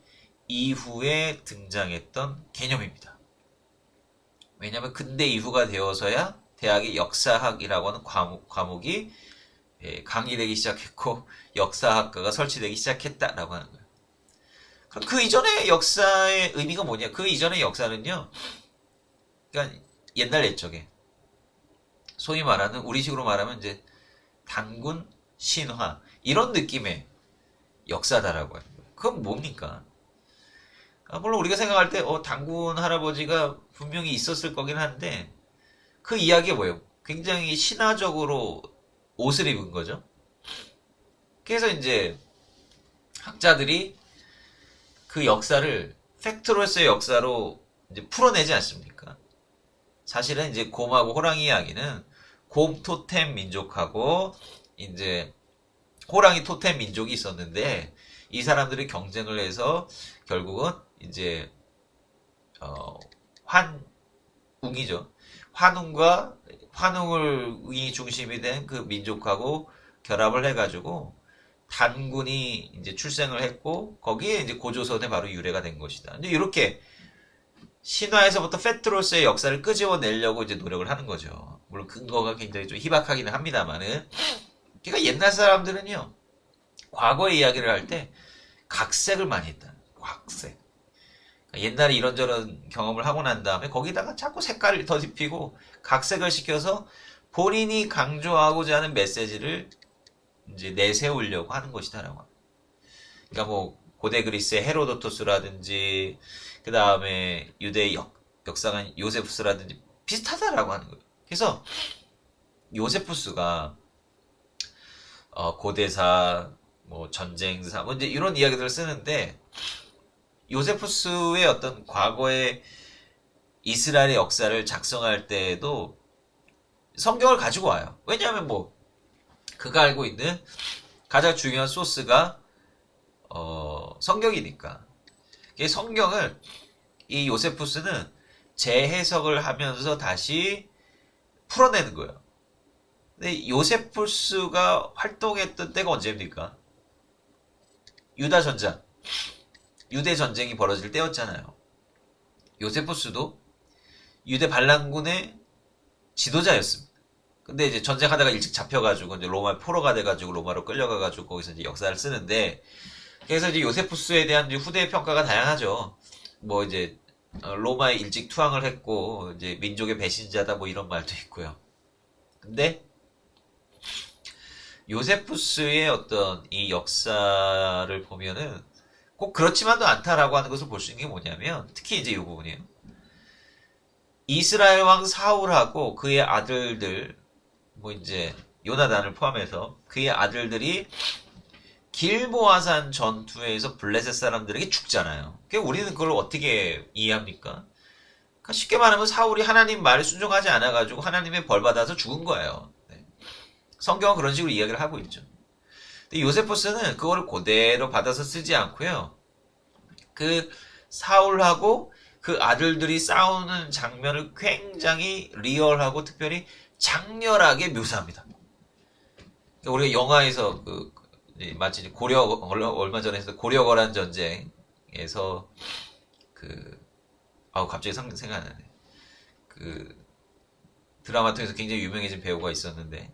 이후에 등장했던 개념입니다. 왜냐하면 근대 이후가 되어서야 대학의 역사학이라고 하는 과목이 강의되기 시작했고 역사학과가 설치되기 시작했다라고 하는 거예요. 그럼 그 이전의 역사의 의미가 뭐냐? 그 이전의 역사는요. 그러니까 옛날 옛적에 소위 말하는 우리식으로 말하면 이제 단군 신화 이런 느낌의 역사다라고 하는 거예요. 그건 뭡니까? 물론 우리가 생각할 때 단군 할아버지가 분명히 있었을 거긴 한데 그 이야기가 뭐예요? 굉장히 신화적으로 옷을 입은 거죠. 그래서 이제 학자들이 그 역사를 팩트로서의 역사로 이제 풀어내지 않습니까? 사실은 이제 곰하고 호랑이 이야기는 곰 토템 민족하고 이제 호랑이 토템 민족이 있었는데 이 사람들이 경쟁을 해서 결국은 이제 환웅이죠. 환웅이 중심이 된 그 민족하고 결합을 해가지고 단군이 이제 출생을 했고 거기에 이제 고조선의 바로 유래가 된 것이다. 이제 이렇게 신화에서부터 팩트로서의 역사를 끄집어내려고 이제 노력을 하는 거죠. 물론 근거가 굉장히 좀 희박하기는 합니다만은. 그러니까 옛날 사람들은요, 과거의 이야기를 할 때 각색을 많이 했다. 각색. 그러니까 옛날에 이런저런 경험을 하고 난 다음에 거기다가 자꾸 색깔을 더입히고 각색을 시켜서 본인이 강조하고자 하는 메시지를 이제 내세우려고 하는 것이다라고 합니다. 그러니까 뭐 고대 그리스의 헤로도토스라든지 그 다음에 유대 역사관 요세푸스라든지 비슷하다라고 하는 거예요. 그래서 요세푸스가 고대사, 뭐 전쟁사, 뭐 이제 이런 이야기들을 쓰는데 요세푸스의 어떤 과거의 이스라엘의 역사를 작성할 때에도 성경을 가지고 와요. 왜냐하면 뭐 그가 알고 있는 가장 중요한 소스가 성경이니까. 이 성경을 이 요세푸스는 재해석을 하면서 다시 풀어내는 거예요. 근데 요세푸스가 활동했던 때가 언제입니까? 유다 전쟁. 유대 전쟁이 벌어질 때였잖아요. 요세푸스도 유대 반란군의 지도자였습니다. 근데 이제 전쟁하다가 일찍 잡혀가지고 이제 로마 포로가 돼가지고 로마로 끌려가가지고 거기서 이제 역사를 쓰는데 그래서 이제 요세푸스에 대한 후대 평가가 다양하죠. 뭐 이제 로마에 일찍 투항을 했고 이제 민족의 배신자다 뭐 이런 말도 있고요. 근데 요세푸스의 어떤 이 역사를 보면은 꼭 그렇지만도 않다라고 하는 것을 볼 수 있는 게 뭐냐면 특히 이제 이 부분이에요. 이스라엘 왕 사울하고 그의 아들들 뭐 이제 요나단을 포함해서 그의 아들들이 길보아산 전투에서 블레셋 사람들에게 죽잖아요. 그러니까 우리는 그걸 어떻게 이해합니까? 그러니까 쉽게 말하면 사울이 하나님 말에 순종하지 않아가지고 하나님의 벌 받아서 죽은 거예요. 네. 성경은 그런 식으로 이야기를 하고 있죠. 근데 요세푸스는 그거를 그대로 받아서 쓰지 않고요. 그 사울하고 그 아들들이 싸우는 장면을 굉장히 리얼하고 특별히 장렬하게 묘사합니다. 그러니까 우리가 영화에서 마치 얼마 전에 했던 고려거란 전쟁에서 갑자기 생각 안 나네. 드라마 통해서 굉장히 유명해진 배우가 있었는데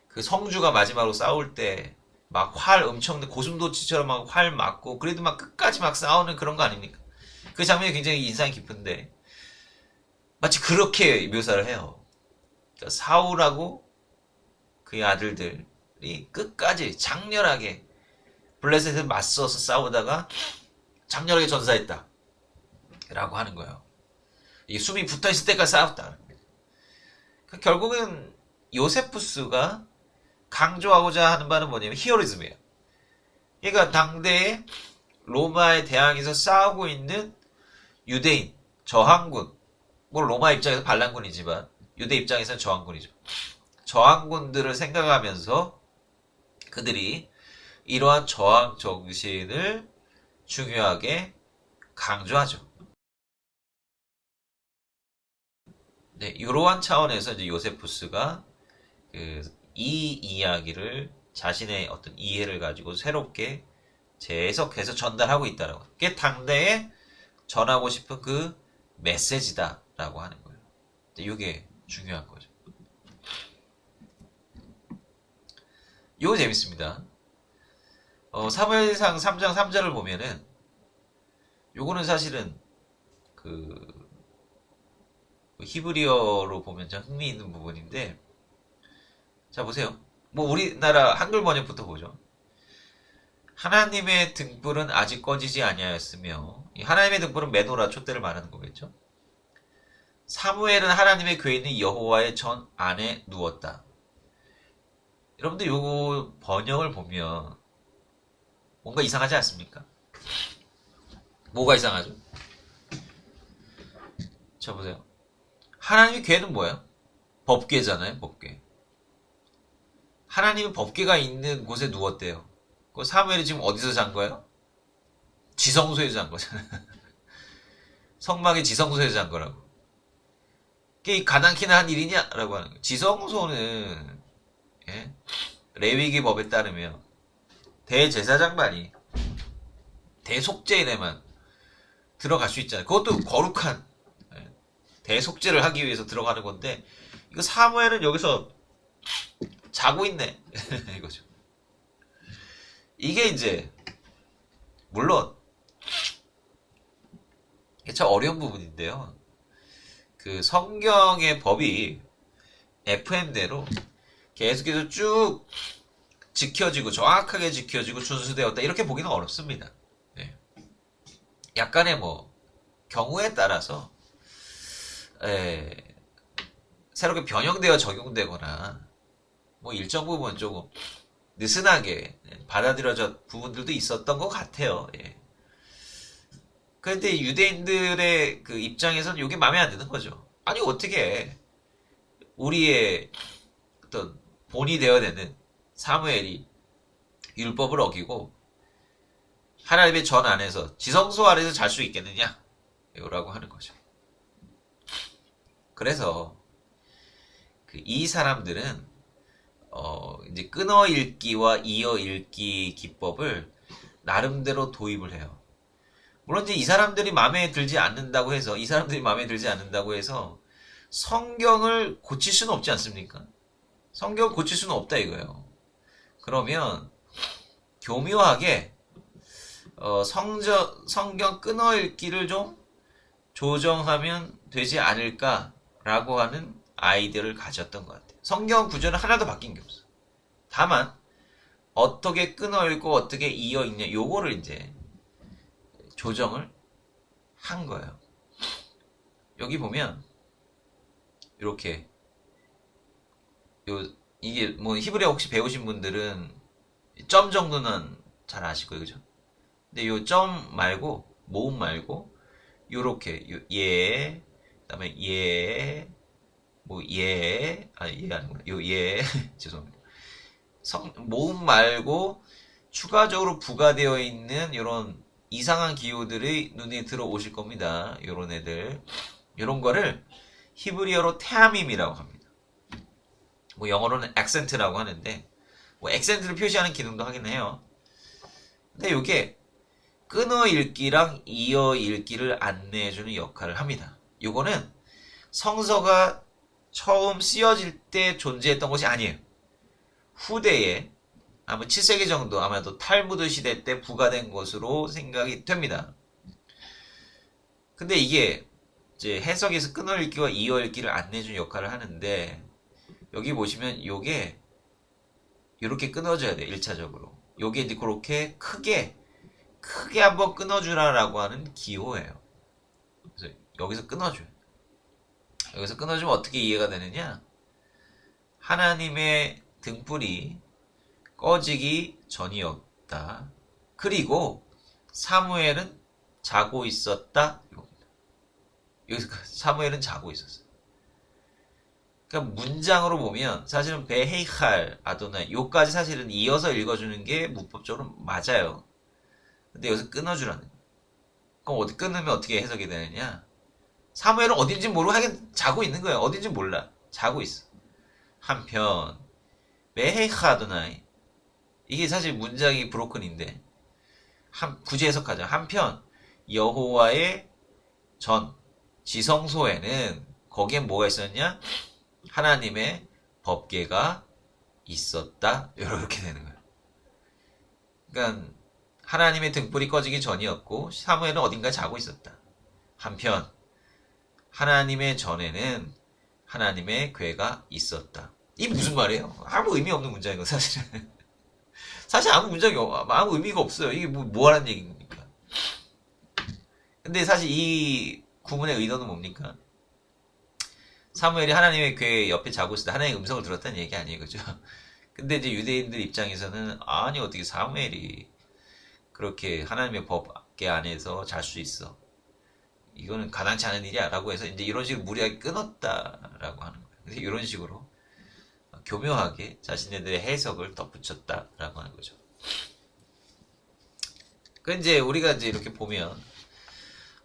그 성주가 마지막으로 싸울 때 막 활 엄청 고슴도치처럼 막 활 맞고 그래도 막 끝까지 막 싸우는 그런 거 아닙니까? 그 장면이 굉장히 인상이 깊은데 마치 그렇게 묘사를 해요. 그러니까 사울하고 그의 아들들이 끝까지 장렬하게 블레셋에 맞서서 싸우다가 장렬하게 전사했다 라고 하는 거예요. 이게 숨이 붙어있을 때까지 싸웠다. 그러니까 결국은 요세푸스가 강조하고자 하는 바는 뭐냐면 히어리즘이에요. 그러니까 당대에 로마에 대항해서 싸우고 있는 유대인, 저항군, 뭐 로마 입장에서 반란군이지만 유대 입장에서는 저항군이죠. 저항군들을 생각하면서 그들이 이러한 저항 정신을 중요하게 강조하죠. 네, 이러한 차원에서 이제 요세푸스가 이 이야기를 자신의 어떤 이해를 가지고 새롭게 재해석해서 전달하고 있다라고. 그게 당대에 전하고 싶은 그 메시지다라고 하는 거예요. 이게 중요한 거죠. 이거 재밌습니다. 사무엘상 3장 3절을 보면은 요거는 사실은 그 히브리어로 보면 좀 흥미있는 부분인데, 자 보세요. 뭐 우리나라 한글 번역부터 보죠. 하나님의 등불은 아직 꺼지지 아니하였으며, 이 하나님의 등불은 메노라 촛대를 말하는 거겠죠. 사무엘은 하나님의 궤에 있는 여호와의 전 안에 누웠다. 여러분들 요거 번역을 보면 뭔가 이상하지 않습니까? 뭐가 이상하죠? 자 보세요. 하나님의 궤는 뭐예요? 법궤잖아요. 법궤. 하나님의 법궤가 있는 곳에 누웠대요. 그 사무엘이 지금 어디서 잔 거예요? 지성소에서 잔 거잖아요. 성막의 지성소에서 잔 거라고. 그게 가당키나 한 일이냐? 라고 하는 거예요. 지성소는 예? 레위기 법에 따르면 대제사장만이 대속죄에만 들어갈 수 있잖아요. 그것도 거룩한 대속죄를 하기 위해서 들어가는 건데, 이거 사무엘은 여기서 자고 있네. 이거죠. 이게 이제 물론 이게 참 어려운 부분인데요. 그 성경의 법이 FM대로 계속해서 쭉 지켜지고 정확하게 지켜지고 준수되었다 이렇게 보기는 어렵습니다. 네. 약간의 뭐 경우에 따라서 새롭게 변형되어 적용되거나 뭐 일정 부분 조금 느슨하게 받아들여진 부분들도 있었던 것 같아요. 예. 그런데 유대인들의 그 입장에서는 이게 마음에 안 드는 거죠. 아니 어떻게 우리의 어떤 본이 되어야 되는 사무엘이 율법을 어기고 하나님의 전 안에서 지성소 안에서 잘 수 있겠느냐? 이거라고 하는 거죠. 그래서 이 사람들은 이제 끊어 읽기와 이어 읽기 기법을 나름대로 도입을 해요. 물론 이제 이 사람들이 마음에 들지 않는다고 해서 성경을 고칠 수는 없지 않습니까? 성경을 고칠 수는 없다 이거예요. 그러면 교묘하게 성경 끊어 읽기를 좀 조정하면 되지 않을까라고 하는 아이디어를 가졌던 것 같아요. 성경 구조는 하나도 바뀐 게 없어. 다만 어떻게 끊어 읽고 어떻게 이어 읽냐 요거를 이제 조정을 한 거예요. 여기 보면 이렇게 이게 뭐 히브리어 혹시 배우신 분들은 점 정도는 잘 아실 거예요, 그죠? 근데 요 점 말고 모음 말고 요렇게 예, 그다음에 예, 뭐 예, 예 아니구나, 예 죄송합니다. 모음 말고 추가적으로 부가되어 있는 이런 이상한 기호들이 눈에 들어오실 겁니다. 요런 애들, 요런 거를 히브리어로 테아밈이라고 합니다. 뭐 영어로는 액센트라고 하는데 뭐 액센트를 표시하는 기능도 하긴 해요. 근데 요게 끊어 읽기랑 이어 읽기를 안내해주는 역할을 합니다. 요거는 성서가 처음 쓰여질 때 존재했던 것이 아니에요. 후대에 아마 7세기 정도 아마도 탈무드 시대 때 부과된 것으로 생각이 됩니다. 근데 이게 이제 해석에서 끊어 읽기와 이어 읽기를 안내해주는 역할을 하는데, 여기 보시면 요게 이렇게 끊어져야 돼요. 1차적으로. 요게 이제 그렇게 크게 한번 끊어주라라고 하는 기호예요. 그래서 여기서 끊어줘요. 여기서 끊어주면 어떻게 이해가 되느냐? 하나님의 등불이 꺼지기 전이었다. 그리고 사무엘은 자고 있었다. 여기서 사무엘은 자고 있었어요. 그러니까 문장으로 보면 사실은 베헤이칼 아도나이 요까지 사실은 이어서 읽어주는 게 문법적으로 맞아요. 근데 여기서 끊어주라는 거예요. 그럼 끊으면 어떻게 해석이 되느냐? 사무엘은 어딘지 모르고 하긴 자고 있는 거예요. 어딘지 몰라. 자고 있어. 한편 메헤카 아도나이, 이게 사실 문장이 브로큰인데 굳이 해석하자. 한편 여호와의 전 지성소에는 거기엔 뭐가 있었냐? 하나님의 법궤가 있었다. 이렇게 되는 거예요. 그러니까 하나님의 등불이 꺼지기 전이었고 사무엘은 어딘가에 자고 있었다. 한편 하나님의 전에는 하나님의 궤가 있었다. 이게 무슨 말이에요? 아무 의미 없는 문장인 거 사실은. 사실 아무 의미가 없어요. 이게 뭐 하는 얘기입니까? 근데 사실 이 구문의 의도는 뭡니까? 사무엘이 하나님의 궤 옆에 자고 있을 때 하나님의 음성을 들었다는 얘기 아니에요, 그죠? 근데 이제 유대인들 입장에서는 아니 어떻게 사무엘이 그렇게 하나님의 법궤 안에서 잘 수 있어? 이거는 가당치 않은 일이야 라고 해서 이제 이런 식으로 무리하게 끊었다라고 하는 거예요. 그래서 이런 식으로 교묘하게 자신들의 해석을 덧붙였다라고 하는 거죠. 그 이제 우리가 이제 이렇게 보면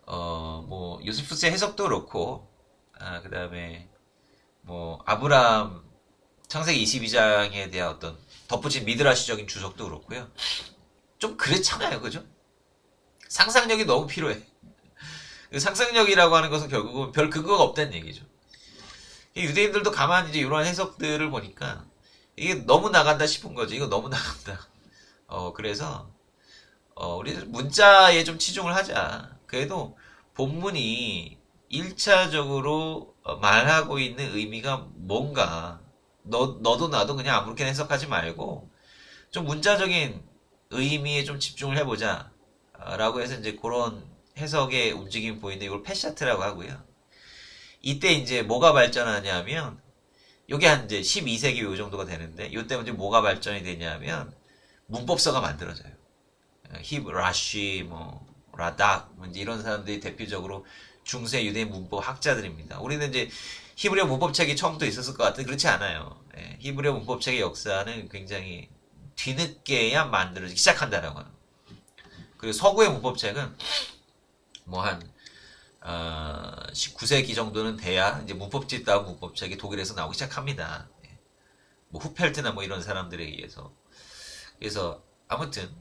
뭐 요세푸스의 해석도 그렇고, 그 다음에 뭐 아브라함 창세기 22장에 대한 어떤 덧붙인 미드라시적인 주석도 그렇고요. 좀 그렇잖아요, 그죠? 상상력이 너무 필요해. 상상력이라고 하는 것은 결국은 별 근거가 없다는 얘기죠. 유대인들도 가만히 이제 이러한 해석들을 보니까 이게 너무 나간다 싶은 거죠. 이거 너무 나간다. 그래서 우리 문자에 좀 치중을 하자. 그래도 본문이 1차적으로 말하고 있는 의미가 뭔가 너도 나도 그냥 아무렇게나 해석하지 말고 좀 문자적인 의미에 좀 집중을 해보자 라고 해서 이제 그런 해석의 움직임이 보이는데 이걸 패샤트라고 하고요. 이때 이제 뭐가 발전하냐면 요게 한 이제 12세기 요 정도가 되는데 요때 이제 뭐가 발전이 되냐면 문법서가 만들어져요. 라쉬, 뭐 라닥, 뭐 이제 이런 사람들이 대표적으로 중세 유대인 문법 학자들입니다. 우리는 이제 히브리어 문법책이 처음부터 있었을 것 같은데 그렇지 않아요. 히브리어 문법책의 역사는 굉장히 뒤늦게야 만들어지기 시작한다라고 하는. 그리고 서구의 문법책은 뭐 한 19세기 정도는 돼야 이제 문법집 다운 문법책이 독일에서 나오기 시작합니다. 뭐 후펠트나 뭐 이런 사람들에 의해서. 그래서 아무튼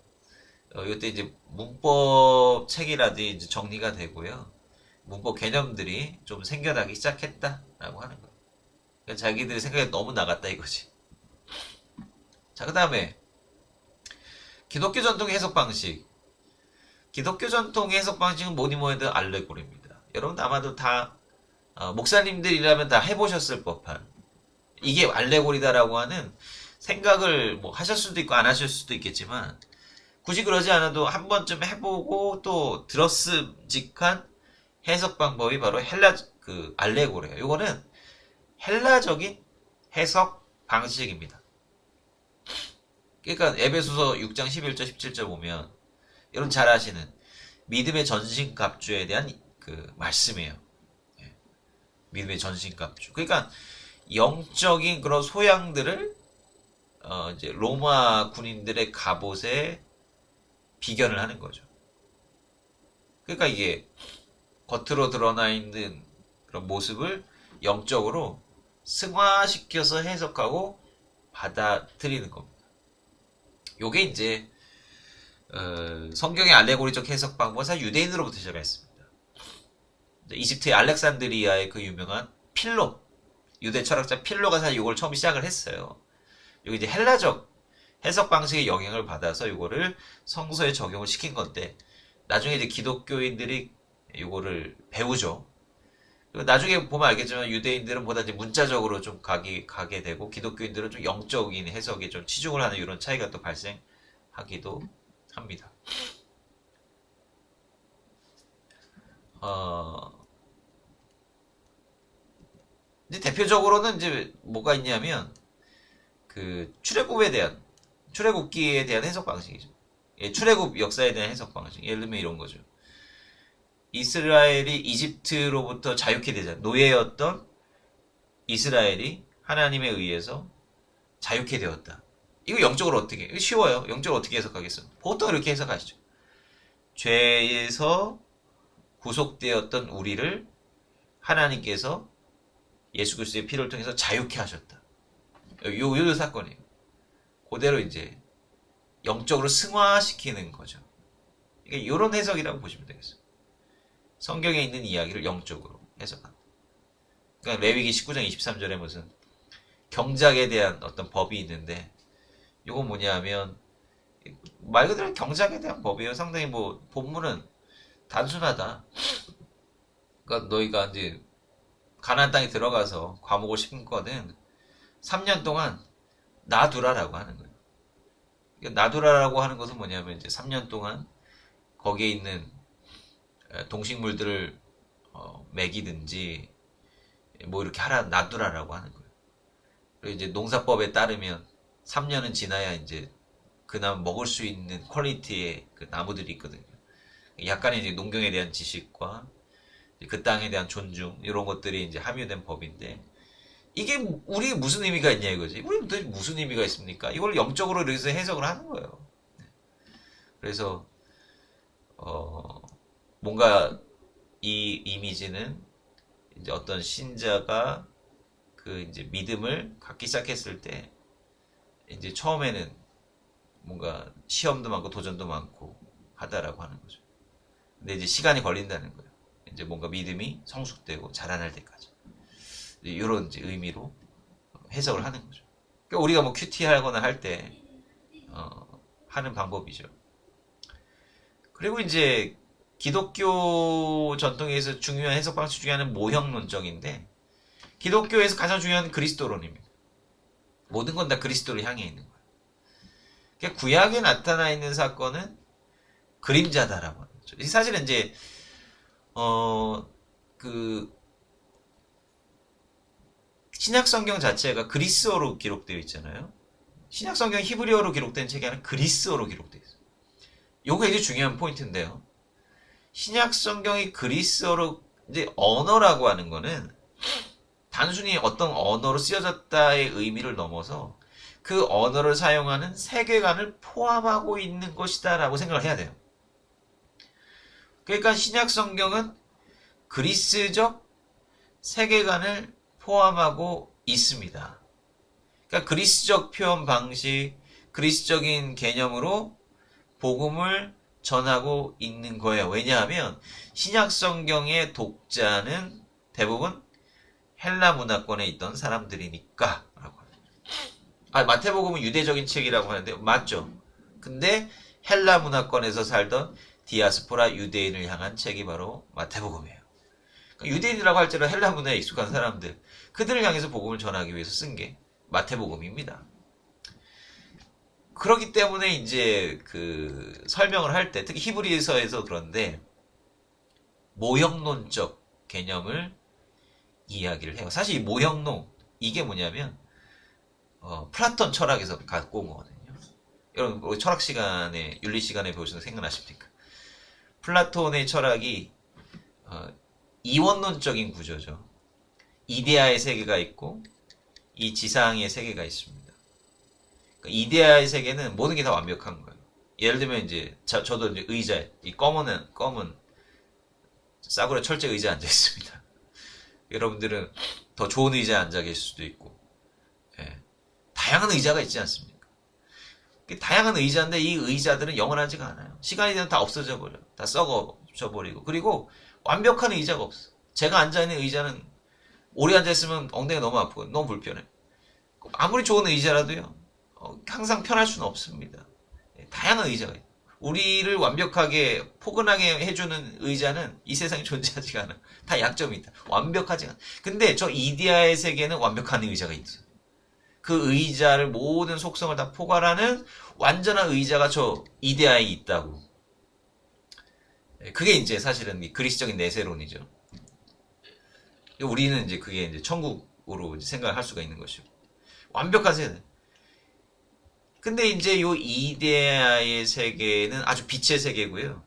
이때 이제 문법책이라든지 이제 정리가 되고요. 문법 개념들이 좀 생겨나기 시작했다라고 하는 거예요. 그러니까 자기들의 생각이 너무 나갔다 이거지. 자, 그 다음에 기독교 전통의 해석 방식. 기독교 전통의 해석 방식은 뭐니 뭐해도 알레고리입니다. 여러분 아마도 다 목사님들이라면 다 해보셨을 법한 이게 알레고리다라고 하는 생각을 뭐 하실 수도 있고 안 하실 수도 있겠지만 굳이 그러지 않아도 한 번쯤 해보고 또 들었음직한 해석 방법이 바로 알레고리예요. 이거는 헬라적인 해석 방식입니다. 그러니까 에베소서 6장 11절 17절 보면 여러분 잘 아시는 믿음의 전신갑주에 대한 그 말씀이에요. 믿음의 전신갑주. 그러니까 영적인 그런 소양들을 이제 로마 군인들의 갑옷에 비견을 하는 거죠. 그러니까 이게 겉으로 드러나 있는 그런 모습을 영적으로 승화시켜서 해석하고 받아들이는 겁니다. 요게 이제 성경의 알레고리적 해석 방법은 사실 유대인으로부터 시작했습니다. 이집트의 알렉산드리아의 그 유명한 필로, 유대 철학자 필로가 사실 이걸 처음 시작을 했어요. 여기 이제 헬라적 해석 방식의 영향을 받아서 이거를 성서에 적용을 시킨 건데 나중에 이제 기독교인들이 이거를 배우죠. 그리고 나중에 보면 알겠지만 유대인들은 보다 이제 문자적으로 좀 가게 되고 기독교인들은 좀 영적인 해석에 좀 치중을 하는 이런 차이가 또 발생하기도 합니다. 이제 대표적으로는 이제 뭐가 있냐면 그 출애굽기에 대한 해석 방식이죠. 출애굽 역사에 대한 해석 방식. 예를 들면 이런 거죠. 이스라엘이 이집트로부터 자유케 되자 노예였던 이스라엘이 하나님에 의해서 자유케 되었다. 이거 영적으로 어떻게? 이거 쉬워요. 영적으로 어떻게 해석하겠어? 보통 이렇게 해석하시죠. 죄에서 구속되었던 우리를 하나님께서 예수 그리스도의 피를 통해서 자유케 하셨다. 요 사건이에요. 그대로 이제 영적으로 승화시키는 거죠. 그러니까 이런 해석이라고 보시면 되겠어요. 성경에 있는 이야기를 영적으로 해석한다. 그러니까 레위기 19장 23절에 무슨 경작에 대한 어떤 법이 있는데, 이건 뭐냐면 말 그대로 경작에 대한 법이에요. 상당히 뭐 본문은 단순하다. 그러니까 너희가 이제 가나안 땅에 들어가서 과목을 심거든 3년 동안 놔두라라고 하는 거예요. 그러니까 놔두라라고 하는 것은 뭐냐면 이제 3년 동안 거기에 있는 동식물들을 먹이든지 뭐 이렇게 하라 놔두라라고 하는 거예요. 그리고 이제 농사법에 따르면 3년은 지나야 이제 그나마 먹을 수 있는 퀄리티의 그 나무들이 있거든요. 약간의 이제 농경에 대한 지식과 그 땅에 대한 존중 이런 것들이 이제 함유된 법인데, 이게 우리 무슨 의미가 있냐 이거지. 우리 무슨 의미가 있습니까? 이걸 영적으로 그래서 해석을 하는 거예요. 그래서 뭔가 이 이미지는 이제 어떤 신자가 그 이제 믿음을 갖기 시작했을 때 이제 처음에는 뭔가 시험도 많고 도전도 많고 하다라고 하는 거죠. 근데 이제 시간이 걸린다는 거예요. 이제 뭔가 믿음이 성숙되고 자라날 때까지. 이런 이제 의미로 해석을 하는 거죠. 그러니까 우리가 뭐 큐티 하거나 할 때 하는 방법이죠. 그리고 이제 기독교 전통에서 중요한 해석 방식 중에 하나는 모형론적인데, 기독교에서 가장 중요한 그리스도론입니다. 모든 건 다 그리스도를 향해 있는 거예요. 그러니까 구약에 나타나 있는 사건은 그림자다라고 하는 거죠. 사실은 이제 그 신약 성경 자체가 그리스어로 기록되어 있잖아요. 신약 성경 히브리어로 기록된 책이 아니라 그리스어로 기록되어 있어요. 요거 굉장히 중요한 포인트인데요. 신약 성경이 그리스어로 이제 언어라고 하는 거는 단순히 어떤 언어로 쓰여졌다의 의미를 넘어서 그 언어를 사용하는 세계관을 포함하고 있는 것이다 라고 생각을 해야 돼요. 그러니까 신약 성경은 그리스적 세계관을 포함하고 있습니다. 그러니까 그리스적 표현 방식, 그리스적인 개념으로 복음을 전하고 있는 거예요. 왜냐하면 신약 성경의 독자는 대부분 헬라 문화권에 있던 사람들이니까 라고 합니다. 마태복음은 유대적인 책이라고 하는데 맞죠. 근데 헬라 문화권에서 살던 디아스포라 유대인을 향한 책이 바로 마태복음이에요. 그러니까 유대인이라고 할지라도 헬라 문화에 익숙한 사람들, 그들을 향해서 복음을 전하기 위해서 쓴 게 마태복음입니다. 그렇기 때문에 이제 그 설명을 할 때, 특히 히브리서에서 그런데 모형론적 개념을 이야기를 해요. 사실 이 모형론, 이게 뭐냐면 플라톤 철학에서 갖고 온 거거든요. 여러분 우리 철학 시간에, 윤리 시간에 배우시는 거 생각나십니까? 플라톤의 철학이 이원론적인 구조죠. 이데아의 세계가 있고 이 지상의 세계가 있습니다. 그러니까 이데아의 세계는 모든 게 다 완벽한 거예요. 예를 들면 이제 저도 이제 의자에 이 검은 싸구려 철제 의자에 앉아 있습니다. 여러분들은 더 좋은 의자에 앉아 계실 수도 있고, 다양한 의자가 있지 않습니까? 다양한 의자인데 이 의자들은 영원하지가 않아요. 시간이 되면 다 없어져 버려. 다 썩어져 버리고. 그리고 완벽한 의자가 없어. 제가 앉아있는 의자는 오래 앉아있으면 엉덩이가 너무 아프고 너무 불편해. 아무리 좋은 의자라도요, 항상 편할 수는 없습니다. 다양한 의자가 있어요. 우리를 완벽하게 포근하게 해주는 의자는 이 세상에 존재하지가 않아. 다 약점이 있다. 완벽하지 않아. 근데 저 이데아의 세계는 완벽한 의자가 있어요. 그 의자를 모든 속성을 다 포괄하는 완전한 의자가 저 이데아에 있다고. 그게 이제 사실은 그리스적인 내세론이죠. 우리는 이제 그게 이제 천국으로 이제 생각을 할 수가 있는 것이고. 완벽한 세계. 근데 이제 요 이데아의 세계는 아주 빛의 세계고요.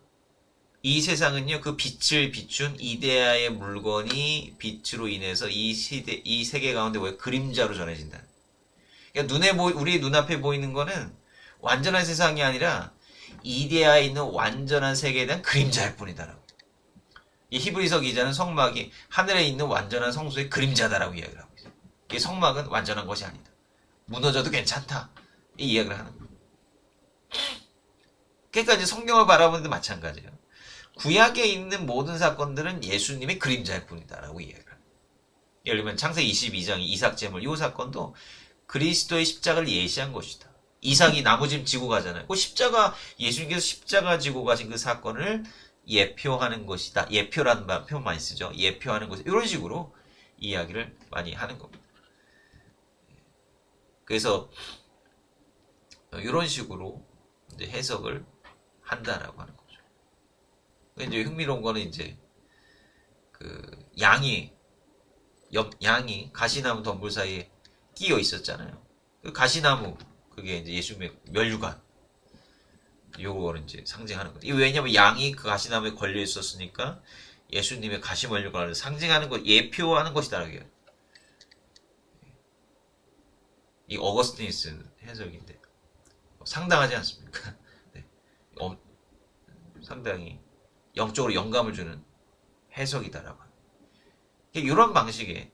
이 세상은요, 그 빛을 비춘 이데아의 물건이 빛으로 인해서 이 세계 가운데 왜 그림자로 전해진다. 그러니까 우리 눈앞에 보이는 거는 완전한 세상이 아니라 이데아에 있는 완전한 세계에 대한 그림자일 뿐이다라고. 이 히브리서 기자는 성막이 하늘에 있는 완전한 성소의 그림자다라고 이야기를 하고 있어요. 이 성막은 완전한 것이 아니다. 무너져도 괜찮다. 이 이야기를 하는 거예요. 그러니까 이제 성경을 바라보는 데 마찬가지예요. 구약에 있는 모든 사건들은 예수님의 그림자일 뿐이다라고 이야기를 합니다. 예를 들면 창세기 22장 이삭 제물 이 사건도 그리스도의 십자가를 예시한 것이다. 이삭이 나무짐 지고 가잖아요. 그 십자가 예수님께서 십자가 지고 가신 그 사건을 예표하는 것이다. 예표라는 표현 많이 쓰죠. 예표하는 것이 이런 식으로 이야기를 많이 하는 겁니다. 그래서 이런 식으로 이제 해석을 한다라고 하는 거죠. 이제 흥미로운 거는 이제 그 양이 가시나무 덤불 사이에 끼어 있었잖아요. 그 가시나무 그게 이제 예수님의 멸류관 요거를 이제 상징하는 거죠. 왜냐하면 양이 그 가시나무에 걸려 있었으니까 예수님의 가시 멸류관을 상징하는 것, 예표하는 것이다. 이 어거스틴이 쓴 해석인데 상당하지 않습니까? 네. 상당히 영적으로 영감을 주는 해석이다라고 합니다. 이런 방식의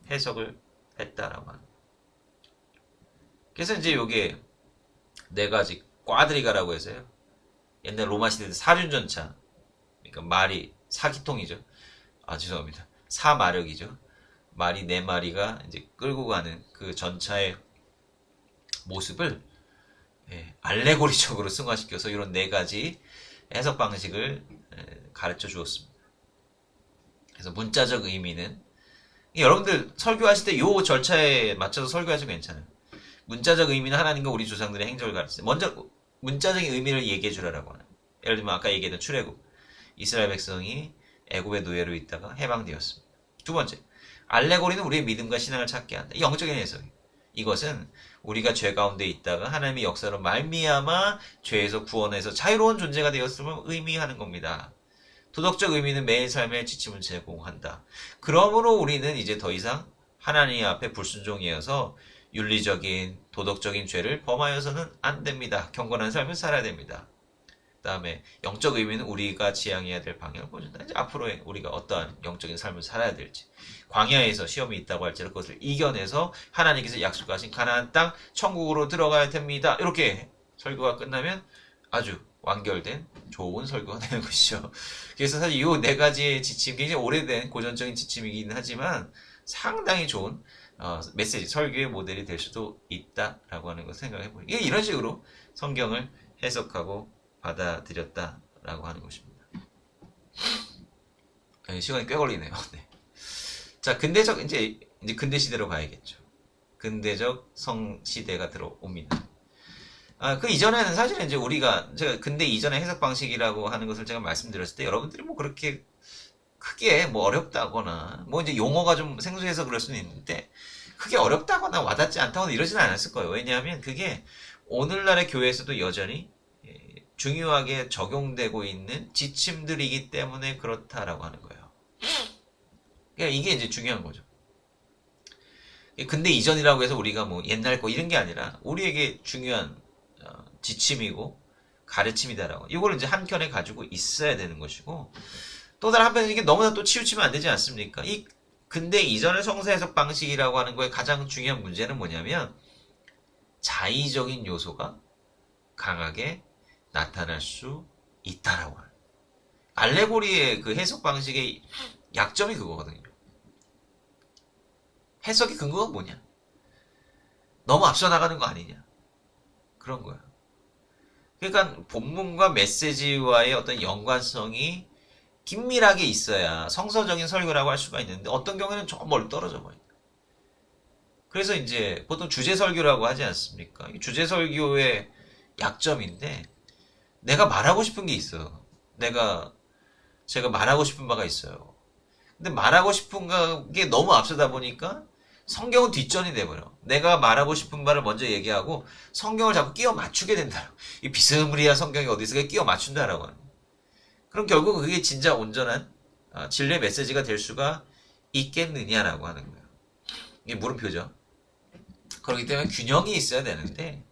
해석을 했다라고 합니다. 그래서 이제 요게 네 가지 꽈드리가라고 해서요. 옛날 로마 시대 때 사륜전차, 그러니까 말이 사기통이죠. 죄송합니다. 사마력이죠. 말이 네 마리가 이제 끌고 가는 그 전차의 모습을 알레고리적으로 승화시켜서 이런 네 가지 해석 방식을 가르쳐 주었습니다. 그래서 문자적 의미는 여러분들 설교하실 때 요 절차에 맞춰서 설교하시면 괜찮아요. 문자적 의미는 하나님과 우리 조상들의 행적을 가르치세요. 먼저 문자적인 의미를 얘기해 주라라고 하는. 예를 들면 아까 얘기했던 출애굽. 이스라엘 백성이 애굽의 노예로 있다가 해방되었습니다. 두 번째, 알레고리는 우리의 믿음과 신앙을 찾게 한다. 영적인 해석이에요. 이것은 우리가 죄 가운데 있다가 하나님의 역사로 말미암아 죄에서 구원해서 자유로운 존재가 되었음을 의미하는 겁니다. 도덕적 의미는 매일 삶의 지침을 제공한다. 그러므로 우리는 이제 더 이상 하나님 앞에 불순종이어서 윤리적인 도덕적인 죄를 범하여서는 안 됩니다. 경건한 삶을 살아야 됩니다. 그 다음에 영적 의미는 우리가 지향해야 될 방향을 보여준다. 이제 앞으로의 우리가 어떠한 영적인 삶을 살아야 될지, 광야에서 시험이 있다고 할지라도 그것을 이겨내서 하나님께서 약속하신 가나안 땅 천국으로 들어가야 됩니다. 이렇게 설교가 끝나면 아주 완결된 좋은 설교가 되는 것이죠. 그래서 사실 이 네 가지의 지침, 굉장히 오래된 고전적인 지침이긴 하지만 상당히 좋은 메시지, 설교의 모델이 될 수도 있다라고 하는 걸 생각해 보니 이런 식으로 성경을 해석하고 받아들였다라고 하는 것입니다. 시간이 꽤 걸리네요. 네. 자, 근대적 이제 근대 시대로 가야겠죠. 근대적 성 시대가 들어옵니다. 그 이전에는 사실은 이제 제가 근대 이전의 해석 방식이라고 하는 것을 제가 말씀드렸을 때 여러분들이 뭐 그렇게 크게 뭐 어렵다거나 뭐 이제 용어가 좀 생소해서 그럴 수는 있는데 크게 어렵다거나 와닿지 않다거나 이러지는 않았을 거예요. 왜냐하면 그게 오늘날의 교회에서도 여전히 중요하게 적용되고 있는 지침들이기 때문에 그렇다라고 하는 거예요. 그러니까 이게 이제 중요한 거죠. 근데 이전이라고 해서 우리가 뭐 옛날 거 이런 게 아니라 우리에게 중요한 지침이고 가르침이다라고. 이걸 이제 한켠에 가지고 있어야 되는 것이고 또 다른 한편에 이게 너무나 또 치우치면 안 되지 않습니까? 이 근대 이전의 성서 해석 방식이라고 하는 거에 가장 중요한 문제는 뭐냐면 자의적인 요소가 강하게 나타날 수 있다라고 하는. 알레고리의 그 해석 방식의 약점이 그거거든요. 해석의 근거가 뭐냐? 너무 앞서 나가는 거 아니냐? 그런 거야. 그러니까 본문과 메시지와의 어떤 연관성이 긴밀하게 있어야 성서적인 설교라고 할 수가 있는데 어떤 경우에는 좀 멀리 떨어져 버려요. 그래서 이제 보통 주제 설교라고 하지 않습니까? 주제 설교의 약점인데 내가 말하고 싶은 게 있어. 제가 말하고 싶은 바가 있어요. 근데 말하고 싶은 게 너무 앞서다 보니까 성경은 뒷전이 돼버려. 내가 말하고 싶은 바를 먼저 얘기하고 성경을 자꾸 끼워 맞추게 된다. 이 비스무리한 성경이 어디서 끼워 맞춘다라고 하는. 그럼 결국 그게 진짜 온전한 진리의 메시지가 될 수가 있겠느냐라고 하는 거예요. 이게 물음표죠. 그렇기 때문에 균형이 있어야 되는데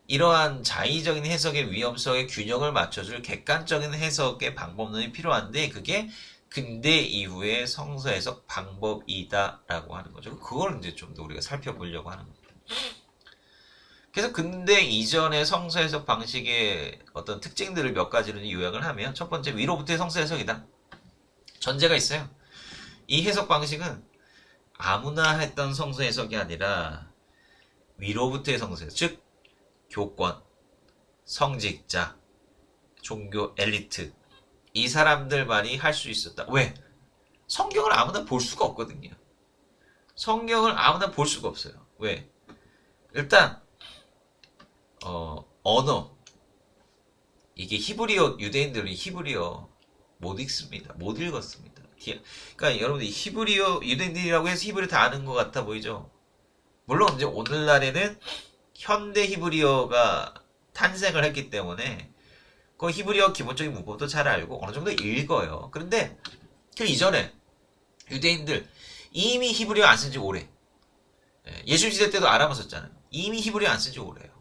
이러한 자의적인 해석의 위험성에 균형을 맞춰줄 객관적인 해석의 방법론이 필요한데 그게 근대 이후의 성서 해석 방법이다라고 하는 거죠. 그걸 이제 좀 더 우리가 살펴보려고 하는 거죠. 그래서 근대 이전의 성서 해석 방식의 어떤 특징들을 몇 가지를 요약을 하면 첫 번째 위로부터의 성서 해석이다. 전제가 있어요. 이 해석 방식은 아무나 했던 성서 해석이 아니라 위로부터의 성서 해석, 즉 교권, 성직자, 종교 엘리트 이 사람들만이 할 수 있었다. 왜? 성경을 아무나 볼 수가 없거든요. 성경을 아무나 볼 수가 없어요. 왜? 일단 언어 이게 히브리어 유대인들이 히브리어 못 읽습니다. 못 읽었습니다. 그러니까 여러분들 히브리어 유대인들이라고 해서 히브리 다 아는 것 같아 보이죠? 물론 이제 오늘날에는 현대 히브리어가 탄생을 했기 때문에 그 히브리어 기본적인 문법도 잘 알고 어느 정도 읽어요. 그런데 그 이전에 유대인들 이미 히브리어 안 쓴 지 오래. 예수 시대 때도 아람어 썼잖아요. 이미 히브리어 안 쓴 지 오래요.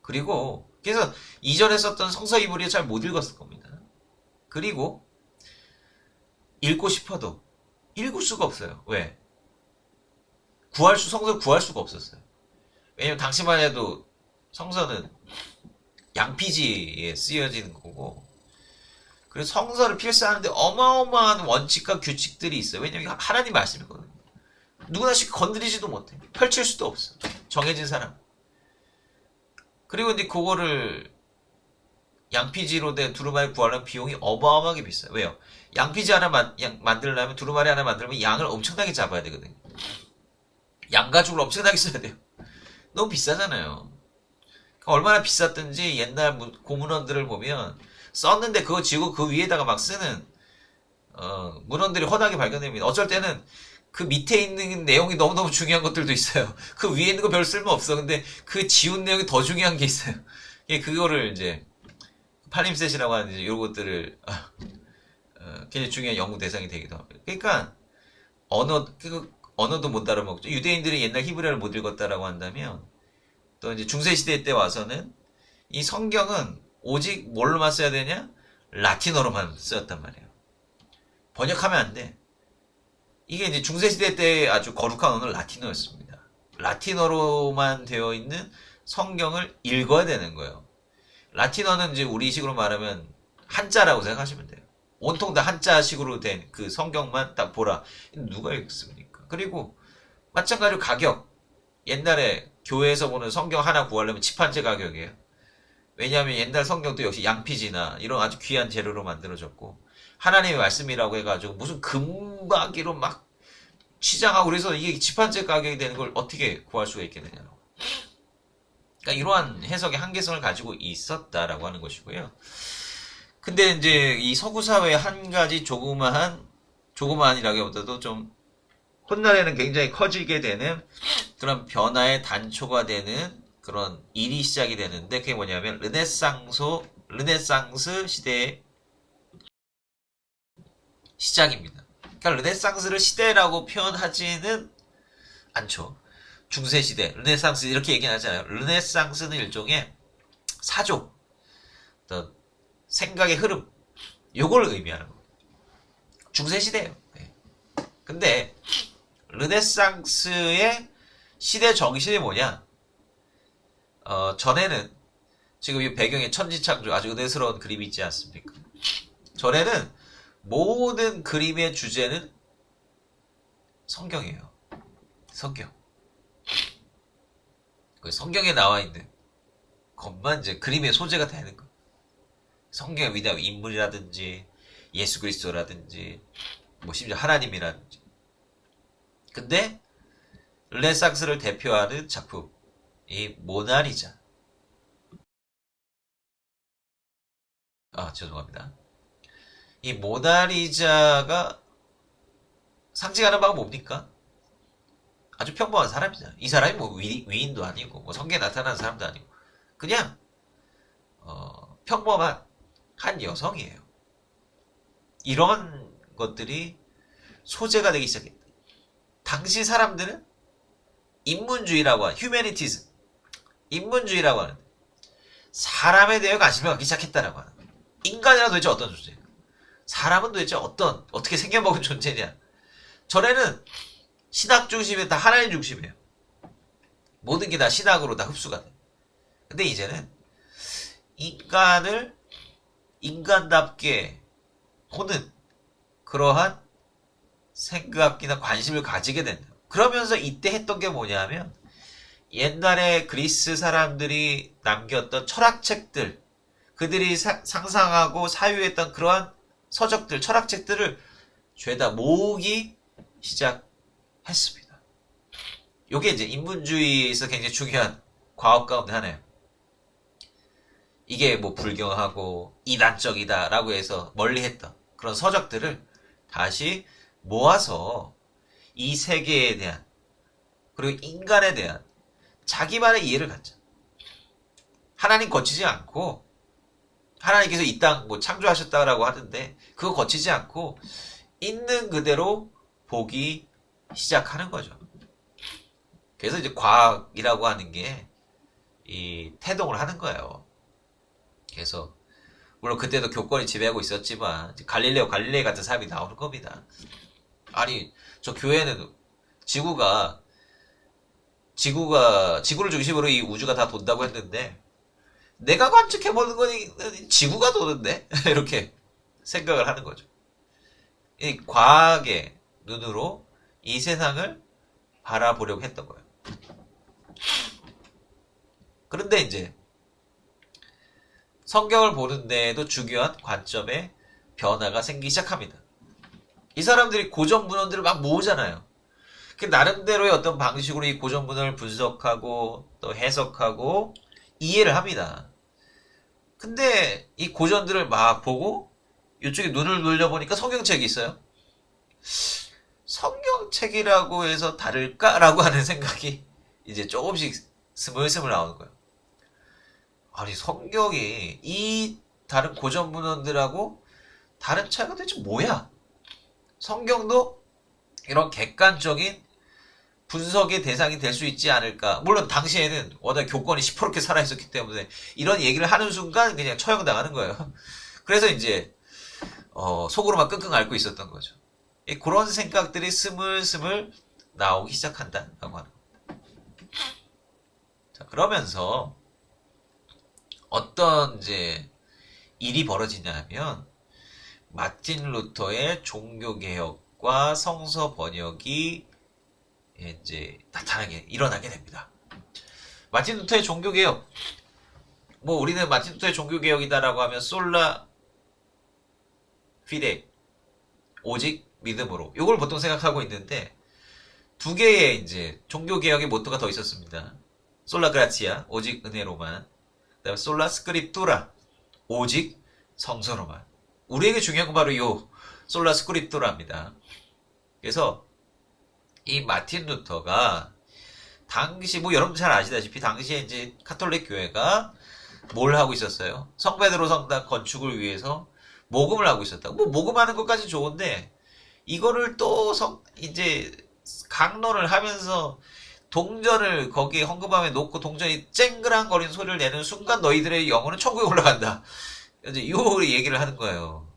그리고 그래서 이전에 썼던 성서 히브리어 잘 못 읽었을 겁니다. 그리고 읽고 싶어도 읽을 수가 없어요. 왜? 성서를 구할 수가 없었어요. 왜냐면 당시만 해도 성서는 양피지에 쓰여지는 거고, 그래서 성서를 필사하는데 어마어마한 원칙과 규칙들이 있어요. 왜냐면 하나님 말씀이거든요. 누구나 쉽게 건드리지도 못해. 펼칠 수도 없어. 정해진 사람. 그리고 이제 그거를 양피지로 된 두루마리 구하려면 비용이 어마어마하게 비싸요. 왜요? 양피지 하나 만들려면 두루마리 하나 만들면 양을 엄청나게 잡아야 되거든요. 양가죽을 엄청나게 써야 돼요. 너무 비싸잖아요. 얼마나 비쌌든지 옛날 고문원들을 보면 썼는데 그거 지고 그 위에다가 막 쓰는 문헌들이 허다하게 발견됩니다. 어쩔 때는 그 밑에 있는 내용이 너무너무 중요한 것들도 있어요. 그 위에 있는 거 별 쓸모 없어. 근데 그 지운 내용이 더 중요한 게 있어요. 그거를 이제 팔림셋이라고 하는 이제 이런 것들을 굉장히 중요한 연구 대상이 되기도 합니다. 그러니까 언어도 못 알아먹죠. 유대인들이 옛날 히브리어를 못 읽었다라고 한다면 또 이제 중세시대 때 와서는 이 성경은 오직 뭘로만 써야 되냐? 라틴어로만 쓰였단 말이에요. 번역하면 안 돼. 이게 이제 중세시대 때 아주 거룩한 언어는 라틴어였습니다. 라틴어로만 되어 있는 성경을 읽어야 되는 거예요. 라틴어는 이제 우리식으로 말하면 한자라고 생각하시면 돼요. 온통 다 한자식으로 된 그 성경만 딱 보라. 누가 읽습니까? 그리고 마찬가지로 가격. 옛날에 교회에서 보는 성경 하나 구하려면 집1채 가격이에요. 왜냐하면 옛날 성경도 역시 양피지나 이런 아주 귀한 재료로 만들어졌고 하나님의 말씀이라고 해가지고 무슨 금박이로 막 치장하고 그래서 이게 집1채 가격이 되는 걸 어떻게 구할 수가 있겠느냐고. 그러니까 이러한 해석의 한계성을 가지고 있었다라고 하는 것이고요. 근데 이제 이 서구 사회의 한 가지 조그마한이라기보다도 좀 훗날에는 굉장히 커지게 되는 그런 변화의 단초가 되는 그런 일이 시작이 되는데 그게 뭐냐면 르네상스 시대의 시작입니다. 그러니까 르네상스를 시대라고 표현하지는 않죠. 중세시대, 르네상스 이렇게 얘기는 하잖아요. 르네상스는 일종의 사조, 어떤 생각의 흐름, 요걸 의미하는 거예요. 중세시대예요. 네. 근데 르네상스의 시대 정신이 뭐냐? 전에는 지금 이 배경에 천지창조 아주 은혜스러운 그림이 있지 않습니까? 전에는 모든 그림의 주제는 성경이에요. 성경. 성경에 나와 있는 것만 이제 그림의 소재가 되는 거예요. 성경의 위대한 인물이라든지 예수 그리스도라든지 뭐 심지어 하나님이라든지. 근데 르네상스를 대표하는 작품 이 모나리자. 죄송합니다. 이 모나리자가 상징하는 바가 뭡니까? 아주 평범한 사람이잖아요. 이 사람이 뭐 위인도 아니고 뭐 성경에 나타나는 사람도 아니고 그냥 평범한 한 여성이에요. 이런 것들이 소재가 되기 시작했다. 당시 사람들은 인문주의라고 하는 휴메니티즘, 인문주의라고 하는 사람에 대해 관심을 갖기 시작했다라고 하는 거예요. 인간이란 도대체 어떤 존재예요? 사람은 도대체 어떻게 생겨먹은 존재냐. 전에는 신학 중심에 다 하나님 중심이에요. 모든 게 다 신학으로 다 흡수가 돼. 근데 이제는 인간을 인간답게 보는 그러한 생각이나 관심을 가지게 된다. 그러면서 이때 했던 게 뭐냐면 옛날에 그리스 사람들이 남겼던 철학책들, 그들이 상상하고 사유했던 그러한 서적들, 철학책들을 죄다 모으기 시작했습니다. 이게 이제 인문주의에서 굉장히 중요한 과업 가운데 하나예요. 이게 뭐 불경하고 이단적이다라고 해서 멀리했던 그런 서적들을 다시 모아서 이 세계에 대한 그리고 인간에 대한 자기만의 이해를 갖자. 하나님 거치지 않고 하나님께서 이 땅 뭐 창조하셨다라고 하는데 그거 거치지 않고 있는 그대로 보기 시작하는 거죠. 그래서 이제 과학이라고 하는 게 이 태동을 하는 거예요. 그래서 물론 그때도 교권이 지배하고 있었지만 갈릴레오 갈릴레이 같은 사람이 나오는 겁니다. 아니 저 교회는 지구를 중심으로 이 우주가 다 돈다고 했는데 내가 관측해보는 거니 지구가 도는데 이렇게 생각을 하는 거죠. 이 과학의 눈으로 이 세상을 바라보려고 했던 거예요. 그런데 이제 성경을 보는 데에도 중요한 관점의 변화가 생기기 시작합니다. 이 사람들이 고전문헌들을 막 모으잖아요. 그 나름대로의 어떤 방식으로 이 고전문헌을 분석하고 또 해석하고 이해를 합니다. 근데 이 고전들을 막 보고 이쪽에 눈을 돌려보니까 성경책이 있어요. 성경책이라고 해서 다를까라고 하는 생각이 이제 조금씩 스물스물 나오는 거예요. 아니 성경이 이 다른 고전 문헌들하고 다른 차이가 대체 뭐야? 성경도 이런 객관적인 분석의 대상이 될 수 있지 않을까. 물론 당시에는 워낙 교권이 시퍼렇게 살아있었기 때문에 이런 얘기를 하는 순간 그냥 처형당하는 거예요. 그래서 이제 속으로만 끙끙 앓고 있었던 거죠. 그런 생각들이 스물스물 나오기 시작한다라고 하는 겁니다. 자, 그러면서 어떤 이제 일이 벌어지냐 하면 마틴 루터의 종교개혁과 성서 번역이 이제 일어나게 됩니다. 마틴 루터의 종교개혁, 뭐 우리는 마틴 루터의 종교개혁이다라고 하면 솔라 피데, 오직 믿음으로, 이걸 보통 생각하고 있는데 두 개의 이제 종교개혁의 모토가 더 있었습니다. 솔라 그라치아, 오직 은혜로만, 그다음에 솔라 스크립투라, 오직 성서로만. 우리에게 중요한 건 바로 이 솔라 스크립투라입니다. 그래서 이 마틴 루터가 당시 뭐 여러분 잘 아시다시피 당시에 이제 카톨릭 교회가 뭘 하고 있었어요? 성베드로 성당 건축을 위해서 모금을 하고 있었다고. 뭐 모금하는 것까지 좋은데 이거를 또 이제 강론을 하면서 동전을 거기에 헌금함에 놓고 동전이 쨍그랑거리는 소리를 내는 순간 너희들의 영혼은 천국에 올라간다. 이제 이 얘기를 하는 거예요.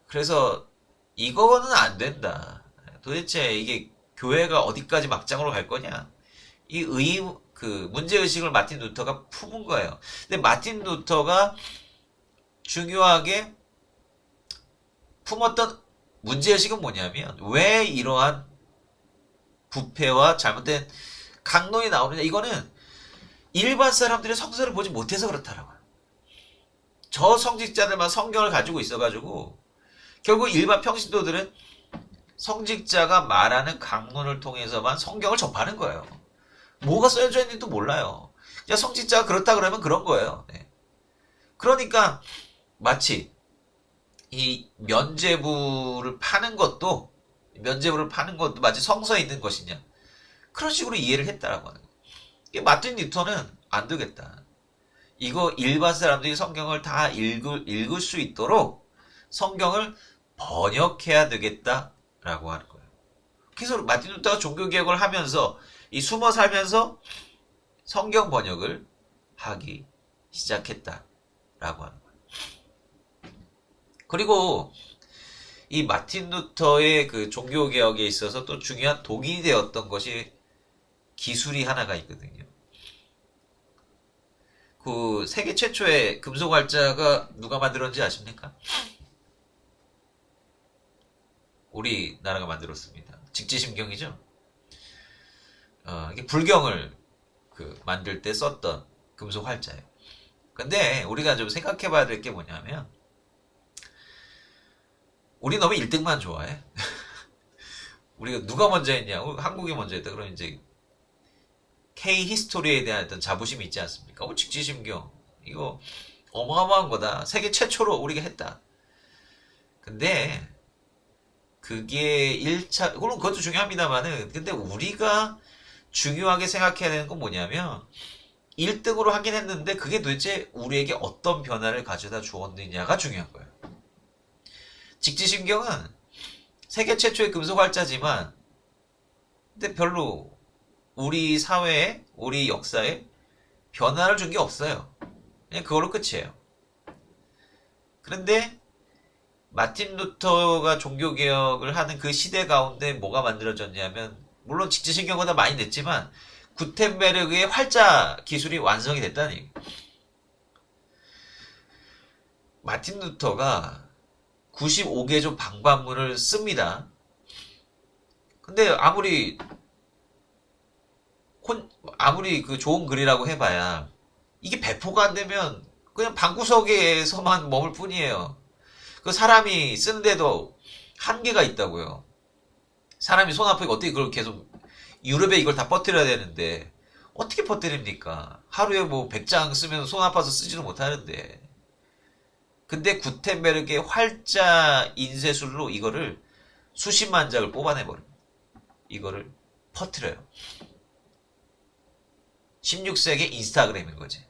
그래서 이거는 안 된다. 도대체 이게 교회가 어디까지 막장으로 갈 거냐? 문제의식을 마틴 루터가 품은 거예요. 근데 마틴 루터가 중요하게 품었던 문제의식은 뭐냐면, 왜 이러한 부패와 잘못된 강론이 나오느냐? 이거는 일반 사람들이 성서를 보지 못해서 그렇다라고요. 저 성직자들만 성경을 가지고 있어가지고, 결국 일반 평신도들은 성직자가 말하는 강론을 통해서만 성경을 접하는 거예요. 뭐가 써져 있는지도 몰라요. 그냥 성직자가 그렇다 그러면 그런 거예요. 네. 그러니까 마치 이 면죄부를 파는 것도 마치 성서에 있는 것이냐, 그런 식으로 이해를 했다라고 하는 거예요. 마틴 루터는 안 되겠다. 이거 일반 사람들이 성경을 다 읽을 수 있도록 성경을 번역해야 되겠다라고 하는 거예요. 그래서 마틴 루터가 종교개혁을 하면서 이 숨어 살면서 성경 번역을 하기 시작했다라고 하는 거예요. 그리고 이 마틴 루터의 그 종교 개혁에 있어서 또 중요한 동인이 되었던 것이 기술이 하나가 있거든요. 그 세계 최초의 금속 활자가 누가 만들었는지 아십니까? 우리나라가 만들었습니다. 직지심경이죠. 이게 불경을 그 만들 때 썼던 금속 활자예요. 근데 우리가 좀 생각해봐야 될 게 뭐냐면 우리 너무 1등만 좋아해. 우리가 누가 먼저 했냐? 한국이 먼저 했다. 그러면 이제 K 히스토리에 대한 어떤 자부심이 있지 않습니까? 직지심경 이거 어마어마한 거다. 세계 최초로 우리가 했다. 근데 그게 1차 물론 그것도 중요합니다만은 근데 우리가 중요하게 생각해야 되는 건 뭐냐면 1등으로 하긴 했는데 그게 도대체 우리에게 어떤 변화를 가져다 주었느냐가 중요한 거예요. 직지심경은 세계 최초의 금속 활자지만 근데 별로 우리 사회에 우리 역사에 변화를 준 게 없어요. 그냥 그걸로 끝이에요. 그런데 마틴 루터가 종교개혁을 하는 그 시대 가운데 뭐가 만들어졌냐면 물론 직지심경보다 많이 냈지만 구텐베르그의 활자 기술이 완성이 됐다는 얘기예요. 마틴 루터가 95개조 방반문을 씁니다. 근데 아무리 그 좋은 글이라고 해봐야 이게 배포가 안 되면 그냥 방구석에서만 머물 뿐이에요. 그 사람이 쓰는데도 한계가 있다고요. 사람이 손 아프니까 어떻게 그걸 계속 유럽에 이걸 다 퍼뜨려야 되는데 어떻게 퍼뜨립니까? 하루에 뭐 100장 쓰면 손 아파서 쓰지도 못하는데 근데 구텐베르그의 활자 인쇄술로 이거를 수십만 장을 뽑아내버립니다. 이거를 퍼뜨려요. 16세기 인스타그램인 거지.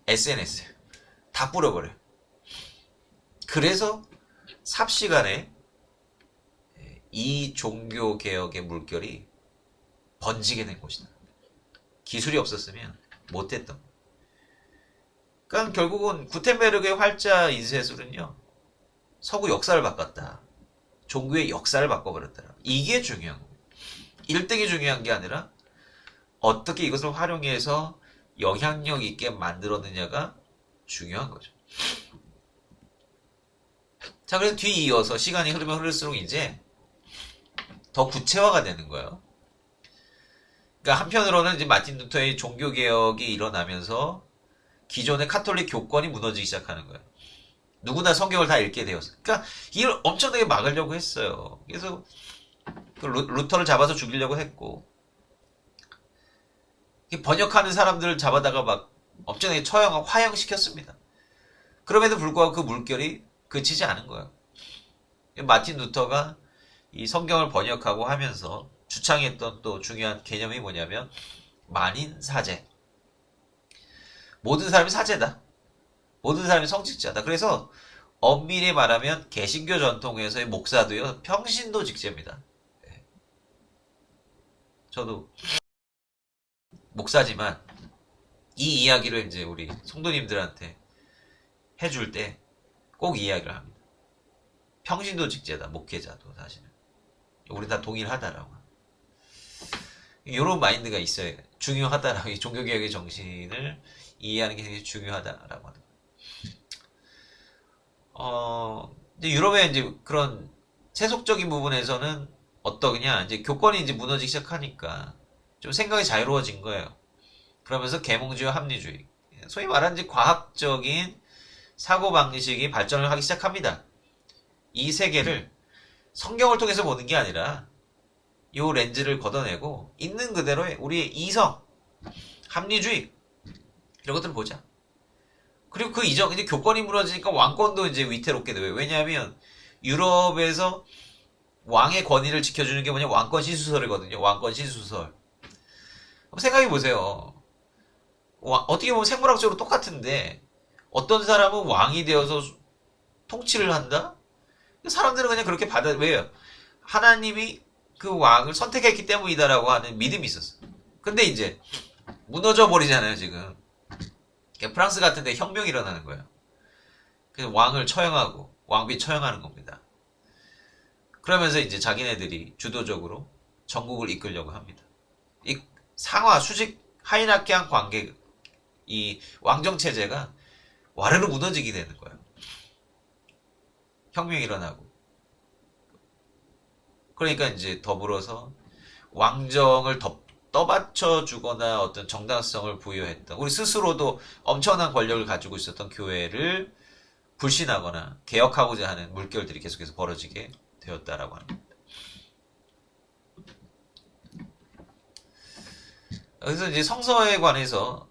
SNS 다 뿌려버려요. 그래서 삽시간에 이 종교개혁의 물결이 번지게 된 것이다. 기술이 없었으면 못했던 거예요. 그러니까 결국은 구텐베르그의 활자 인쇄술은요. 서구 역사를 바꿨다. 종교의 역사를 바꿔버렸더라. 이게 중요한 거예요. 1등이 중요한 게 아니라 어떻게 이것을 활용해서 영향력 있게 만들었느냐가 중요한 거죠. 자, 그래서 뒤이어서 시간이 흐르면 흐를수록 이제 더 구체화가 되는 거예요. 그러니까 한편으로는 이제 마틴 루터의 종교개혁이 일어나면서 기존의 카톨릭 교권이 무너지기 시작하는 거예요. 누구나 성경을 다 읽게 되었어요. 그러니까 이걸 엄청나게 막으려고 했어요. 그래서 그 루터를 잡아서 죽이려고 했고 번역하는 사람들을 잡아다가 막 엄청나게 화형시켰습니다. 그럼에도 불구하고 그 물결이 그치지 않은 거예요. 마틴 루터가 이 성경을 번역하고 하면서 주창했던 또 중요한 개념이 뭐냐면 만인사제. 모든 사람이 사제다. 모든 사람이 성직자다. 그래서 엄밀히 말하면 개신교 전통에서의 목사도요 평신도 직제입니다. 저도 목사지만 이 이야기를 이제 우리 성도님들한테 해줄 때 꼭 이야기를 합니다. 평신도 직제다. 목회자도 사실은. 우리 다 동일하다라고. 이런 마인드가 있어야 중요하다라고. 이 종교개혁의 정신을 이해하는 게 되게 중요하다라고 하는 거예요. 이제 유럽의 이제 그런 세속적인 부분에서는 어떠냐. 이제 교권이 이제 무너지기 시작하니까 좀 생각이 자유로워진 거예요. 그러면서 계몽주의 합리주의. 소위 말하는 이제 과학적인 사고방식이 발전을 하기 시작합니다. 이 세계를 성경을 통해서 보는 게 아니라 이 렌즈를 걷어내고 있는 그대로의 우리의 이성, 합리주의 이런 것들을 보자. 그리고 그 이전 이제 교권이 무너지니까 왕권도 이제 위태롭게 돼요. 왜냐하면 유럽에서 왕의 권위를 지켜주는 게 뭐냐 왕권 신수설이거든요. 왕권 신수설. 생각해 보세요. 어떻게 보면 생물학적으로 똑같은데 어떤 사람은 왕이 되어서 통치를 한다? 사람들은 그냥 그렇게 왜요? 하나님이 그 왕을 선택했기 때문이다라고 하는 믿음이 있었어. 근데 이제 무너져 버리잖아요, 지금. 프랑스 같은 데 혁명이 일어나는 거예요. 그래서 왕을 처형하고 왕비 처형하는 겁니다. 그러면서 이제 자기네들이 주도적으로 전국을 이끌려고 합니다. 이 상하 수직 하이라키한 관계, 이 왕정 체제가 와르르 무너지게 되는 거예요. 혁명이 일어나고. 그러니까 이제 더불어서 왕정을 떠받쳐 주거나 어떤 정당성을 부여했던, 우리 스스로도 엄청난 권력을 가지고 있었던 교회를 불신하거나 개혁하고자 하는 물결들이 계속해서 벌어지게 되었다라고 합니다. 그래서 이제 성서에 관해서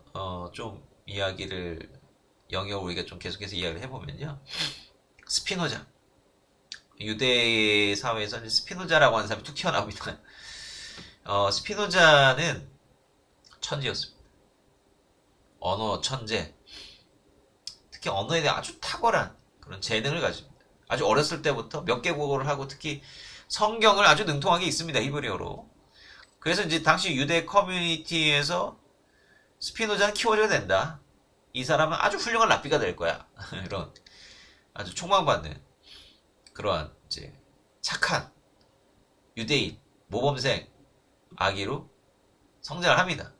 좀 이야기를 영역을 우리가 좀 계속해서 이야기를 해보면요. 스피노자. 유대 사회에서 스피노자라고 하는 사람이 툭 튀어나옵니다. 스피노자는 천재였습니다. 언어 천재. 특히 언어에 대해 아주 탁월한 그런 재능을 가집니다. 아주 어렸을 때부터 몇 개 국어를 하고 특히 성경을 아주 능통하게 읽습니다. 히브리어로. 그래서 이제 당시 유대 커뮤니티에서 스피노자는 키워줘야 된다. 이 사람은 아주 훌륭한 랍비가 될 거야. 이런 아주 촉망받는 그러한 이제 착한 유대인 모범생 아기로 성장을 합니다.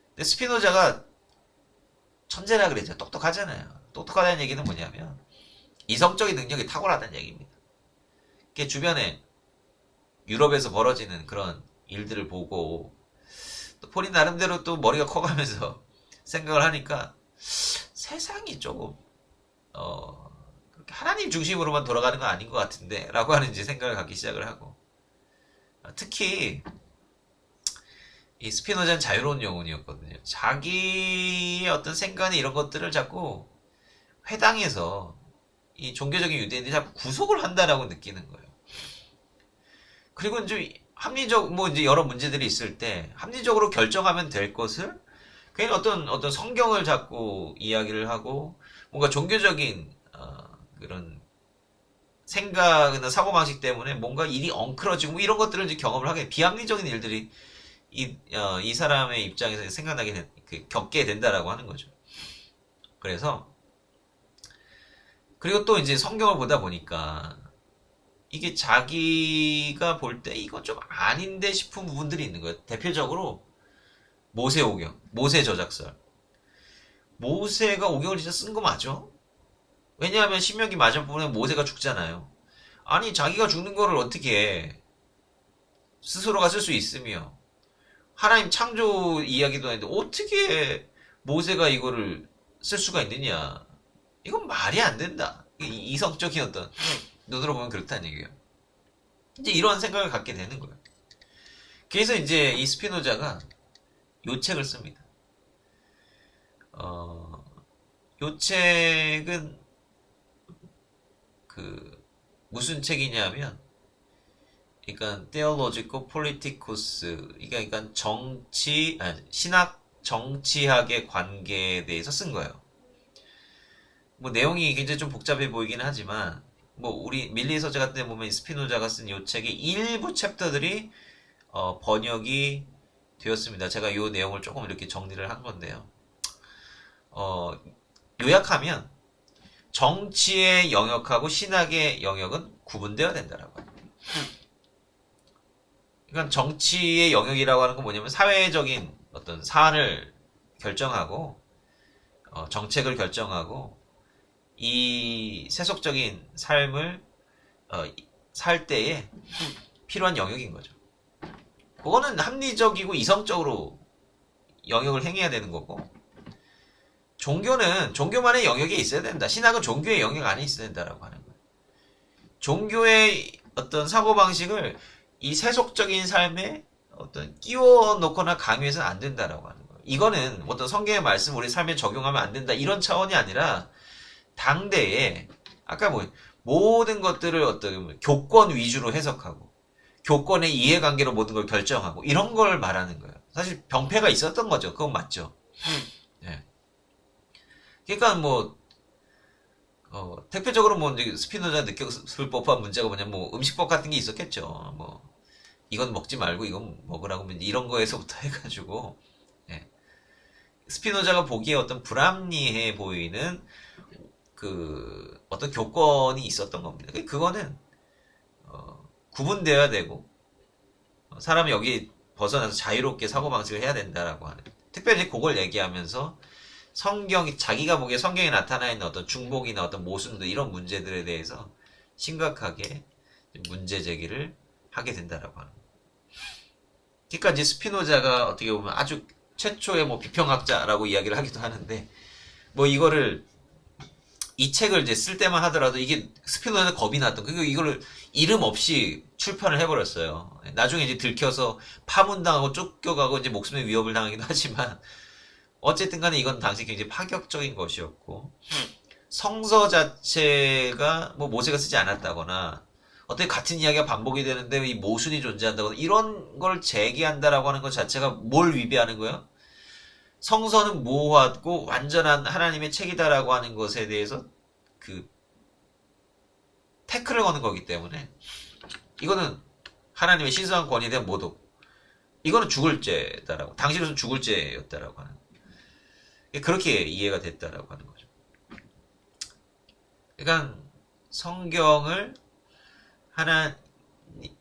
근데 스피노자가 천재라 그랬죠. 똑똑하잖아요. 똑똑하다는 얘기는 뭐냐면 이성적인 능력이 탁월하다는 얘기입니다. 그게 주변에 유럽에서 벌어지는 그런 일들을 보고 또 본인 나름대로 또 머리가 커가면서 생각을 하니까 세상이 조금 그렇게 하나님 중심으로만 돌아가는 건 아닌 것 같은데 라고 하는 이제 생각을 갖기 시작을 하고, 특히 이 스피노자는 자유로운 영혼이었거든요. 자기의 어떤 생각이나 이런 것들을 자꾸 회당에서 이 종교적인 유대인들이 자꾸 구속을 한다라고 느끼는 거예요. 그리고 이제 합리적 이제 여러 문제들이 있을 때 합리적으로 결정하면 될 것을 그냥 어떤 성경을 자꾸 이야기를 하고 뭔가 종교적인 그런 생각이나 사고방식 때문에 뭔가 일이 엉클어지고 뭐 이런 것들을 이제 경험을 하게, 비합리적인 일들이 이 사람의 입장에서 생각나게 겪게 된다라고 하는 거죠. 그래서 그리고 또 이제 성경을 보다 보니까 이게 자기가 볼 때 이건 좀 아닌데 싶은 부분들이 있는 거예요. 대표적으로 모세오경, 모세 저작설. 모세가 오경을 진짜 쓴 거 맞아? 왜냐하면 신명기 마지막 부분에 모세가 죽잖아요. 아니 자기가 죽는 거를 어떻게 스스로가 쓸 수 있으며 하나님 창조 이야기도 했는데 어떻게 모세가 이거를 쓸 수가 있느냐? 이건 말이 안 된다. 이성적인 어떤 눈으로 보면 그렇다는 얘기예요. 이제 이런 생각을 갖게 되는 거예요. 그래서 이제 이 스피노자가 요 책을 씁니다. 요 책은 무슨 책이냐면, 그러니까 Theological Politicus, 그러니까 신학 정치학의 관계에 대해서 쓴 거예요. 뭐 내용이 굉장히 좀 복잡해 보이긴 하지만 우리 밀리 서재 같은 데 보면 스피노자가 쓴 이 책의 일부 챕터들이 번역이 되었습니다. 제가 이 내용을 조금 이렇게 정리를 한 건데요. 요약하면 정치의 영역하고 신학의 영역은 구분되어야 된다라고 합니다. 그러니까 정치의 영역이라고 하는 건 뭐냐면 사회적인 어떤 사안을 결정하고 정책을 결정하고 이 세속적인 삶을 살 때에 필요한 영역인 거죠. 그거는 합리적이고 이성적으로 영역을 행해야 되는 거고, 종교는 종교만의 영역에 있어야 된다. 신학은 종교의 영역 안에 있어야 된다라고 하는 거예요. 종교의 어떤 사고방식을 이 세속적인 삶에 끼워 넣거나 강요해서는 안 된다라고 하는 거예요. 이거는 어떤 성경의 말씀 우리 삶에 적용하면 안 된다 이런 차원이 아니라 당대에 아까 모든 것들을 어떤 교권 위주로 해석하고 교권의 이해관계로 모든 걸 결정하고 이런 걸 말하는 거예요. 사실 병폐가 있었던 거죠. 그건 맞죠. 네. 그러니까 대표적으로 이제 스피노자 느꼈을 법한 문제가 뭐냐면 음식법 같은 게 있었겠죠. 이건 먹지 말고 이건 먹으라고 이런 거에서부터 해가지고, 예. 스피노자가 보기에 어떤 불합리해 보이는 그 어떤 교권이 있었던 겁니다. 그거는 구분되어야 되고 사람이 여기 벗어나서 자유롭게 사고방식을 해야 된다라고 하는, 특별히 그걸 얘기하면서 성경이, 자기가 보기에 성경에 나타나 있는 어떤 중복이나 어떤 모순들, 이런 문제들에 대해서 심각하게 문제 제기를 하게 된다라고 하는. 그러니까 이제 스피노자가 어떻게 보면 아주 최초의 뭐 비평학자라고 이야기를 하기도 하는데, 뭐 이거를 이 책을 이제 쓸 때만 하더라도 이게 스피노자는 겁이 났던, 그리고 이거를 이름 없이 출판을 해버렸어요. 나중에 이제 들켜서 파문당하고 쫓겨가고 이제 목숨의 위협을 당하기도 하지만, 어쨌든 간에 이건 당시 굉장히 파격적인 것이었고, 성서 자체가 뭐 모세가 쓰지 않았다거나, 어떻게 같은 이야기가 반복이 되는데 이 모순이 존재한다거나, 이런 걸 제기한다라고 하는 것 자체가 뭘 위배하는 거예요? 성서는 모호하고 완전한 하나님의 책이다라고 하는 것에 대해서 그 태클을 거는 거기 때문에, 이거는 하나님의 신성한 권위에 대한 모독, 이거는 죽을 죄다라고, 당시로서는 죽을 죄였다라고 하는, 그렇게 이해가 됐다라고 하는 거죠. 그러니까 성경을 하나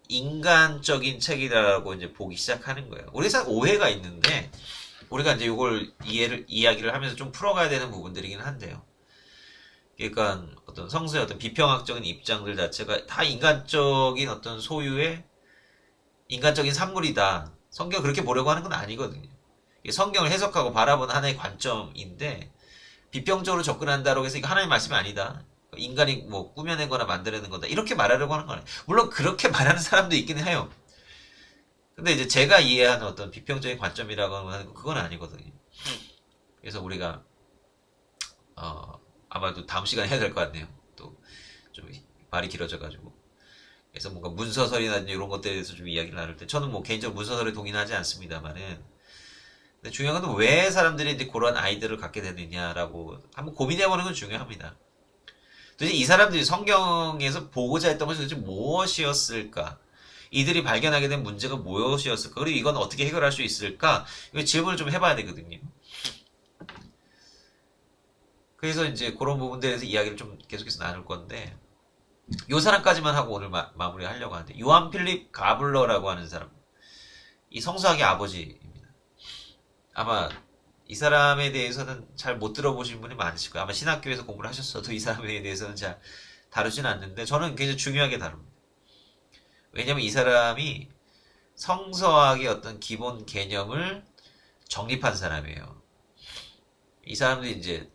인간적인 책이라고 이제 보기 시작하는 거예요. 우리가 오해가 있는데, 우리가 이제 이걸 이야기를 하면서 좀 풀어가야 되는 부분들이긴 한데요. 그러니까 어떤 성서의 어떤 비평학적인 입장들 자체가 다 인간적인 어떤 소유의 인간적인 산물이다, 성경 그렇게 보려고 하는 건 아니거든요. 성경을 해석하고 바라보는 하나의 관점인데, 비평적으로 접근한다고 해서 이거 하나님의 말씀이 아니다, 인간이 뭐 꾸며낸 거나 만들어낸 거다, 이렇게 말하려고 하는 건 아니에요. 물론 그렇게 말하는 사람도 있긴 해요. 근데 이제 제가 이해하는 어떤 비평적인 관점이라고 하는 건 그건 아니거든요. 그래서 우리가 아마도 다음 시간에 해야 될 것 같네요. 또 좀 말이 길어져가지고. 그래서 뭔가 문서설이나 이런 것들에 대해서 좀 이야기를 나눌 때, 저는 뭐 개인적으로 문서설에 동의는 하지 않습니다만은, 근데 중요한 건 왜 사람들이 이제 그런 아이디어를 갖게 되느냐라고 한번 고민해보는 건 중요합니다. 도대체 이 사람들이 성경에서 보고자 했던 것이 도대체 무엇이었을까? 이들이 발견하게 된 문제가 무엇이었을까? 그리고 이건 어떻게 해결할 수 있을까? 이 질문을 좀 해봐야 되거든요. 그래서 이제 그런 부분들에 대해서 이야기를 좀 계속해서 나눌 건데, 요 사람까지만 하고 오늘 마무리 하려고 하는데, 요한 필립 가블러라고 하는 사람, 이 성서학의 아버지입니다. 아마 이 사람에 대해서는 잘 못 들어보신 분이 많으실 거예요. 아마 신학교에서 공부를 하셨어도 이 사람에 대해서는 잘 다루진 않는데, 저는 굉장히 중요하게 다룹니다. 왜냐면 이 사람이 성서학의 어떤 기본 개념을 정립한 사람이에요. 이 사람들이 이제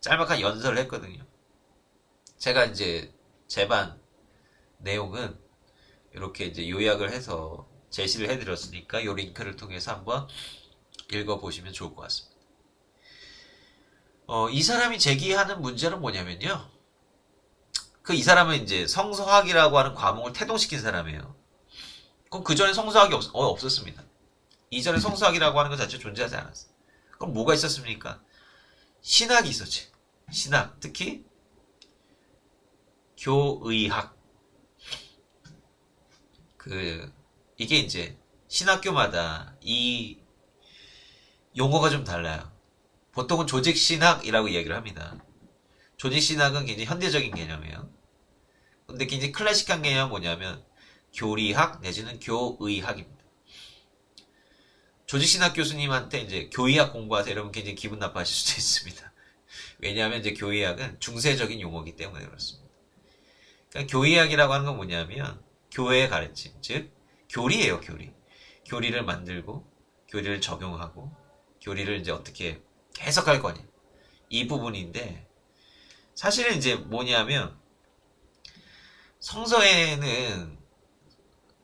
짤막한 연설을 했거든요. 제가 이제 제반 내용은 이렇게 이제 요약을 해서 제시를 해드렸으니까 이 링크를 통해서 한번 읽어보시면 좋을 것 같습니다. 이 사람이 제기하는 문제는 뭐냐면요. 이 사람은 이제 성서학이라고 하는 과목을 태동시킨 사람이에요. 그럼 그 전에 성서학이 없었습니다. 이전에 성서학이라고 하는 것 자체 존재하지 않았어요. 그럼 뭐가 있었습니까? 신학이 있었지. 신학, 특히 교의학. 이게 이제 신학교마다 이 용어가 좀 달라요. 보통은 조직신학이라고 이야기를 합니다. 조직신학은 굉장히 현대적인 개념이에요. 근데 굉장히 클래식한 개념은 뭐냐면 교리학 내지는 교의학입니다. 조직신학 교수님한테 이제 교의학 공부하세요 이러면 굉장히 기분 나빠하실 수도 있습니다. 왜냐하면 이제 교의학은 중세적인 용어이기 때문에 그렇습니다. 그러니까 교의학이라고 하는 건 뭐냐면 교회의 가르침, 즉 교리예요, 교리. 교리를 만들고 교리를 적용하고 교리를 이제 어떻게 해석할 거냐, 이 부분인데, 사실은 이제 뭐냐면 성서에는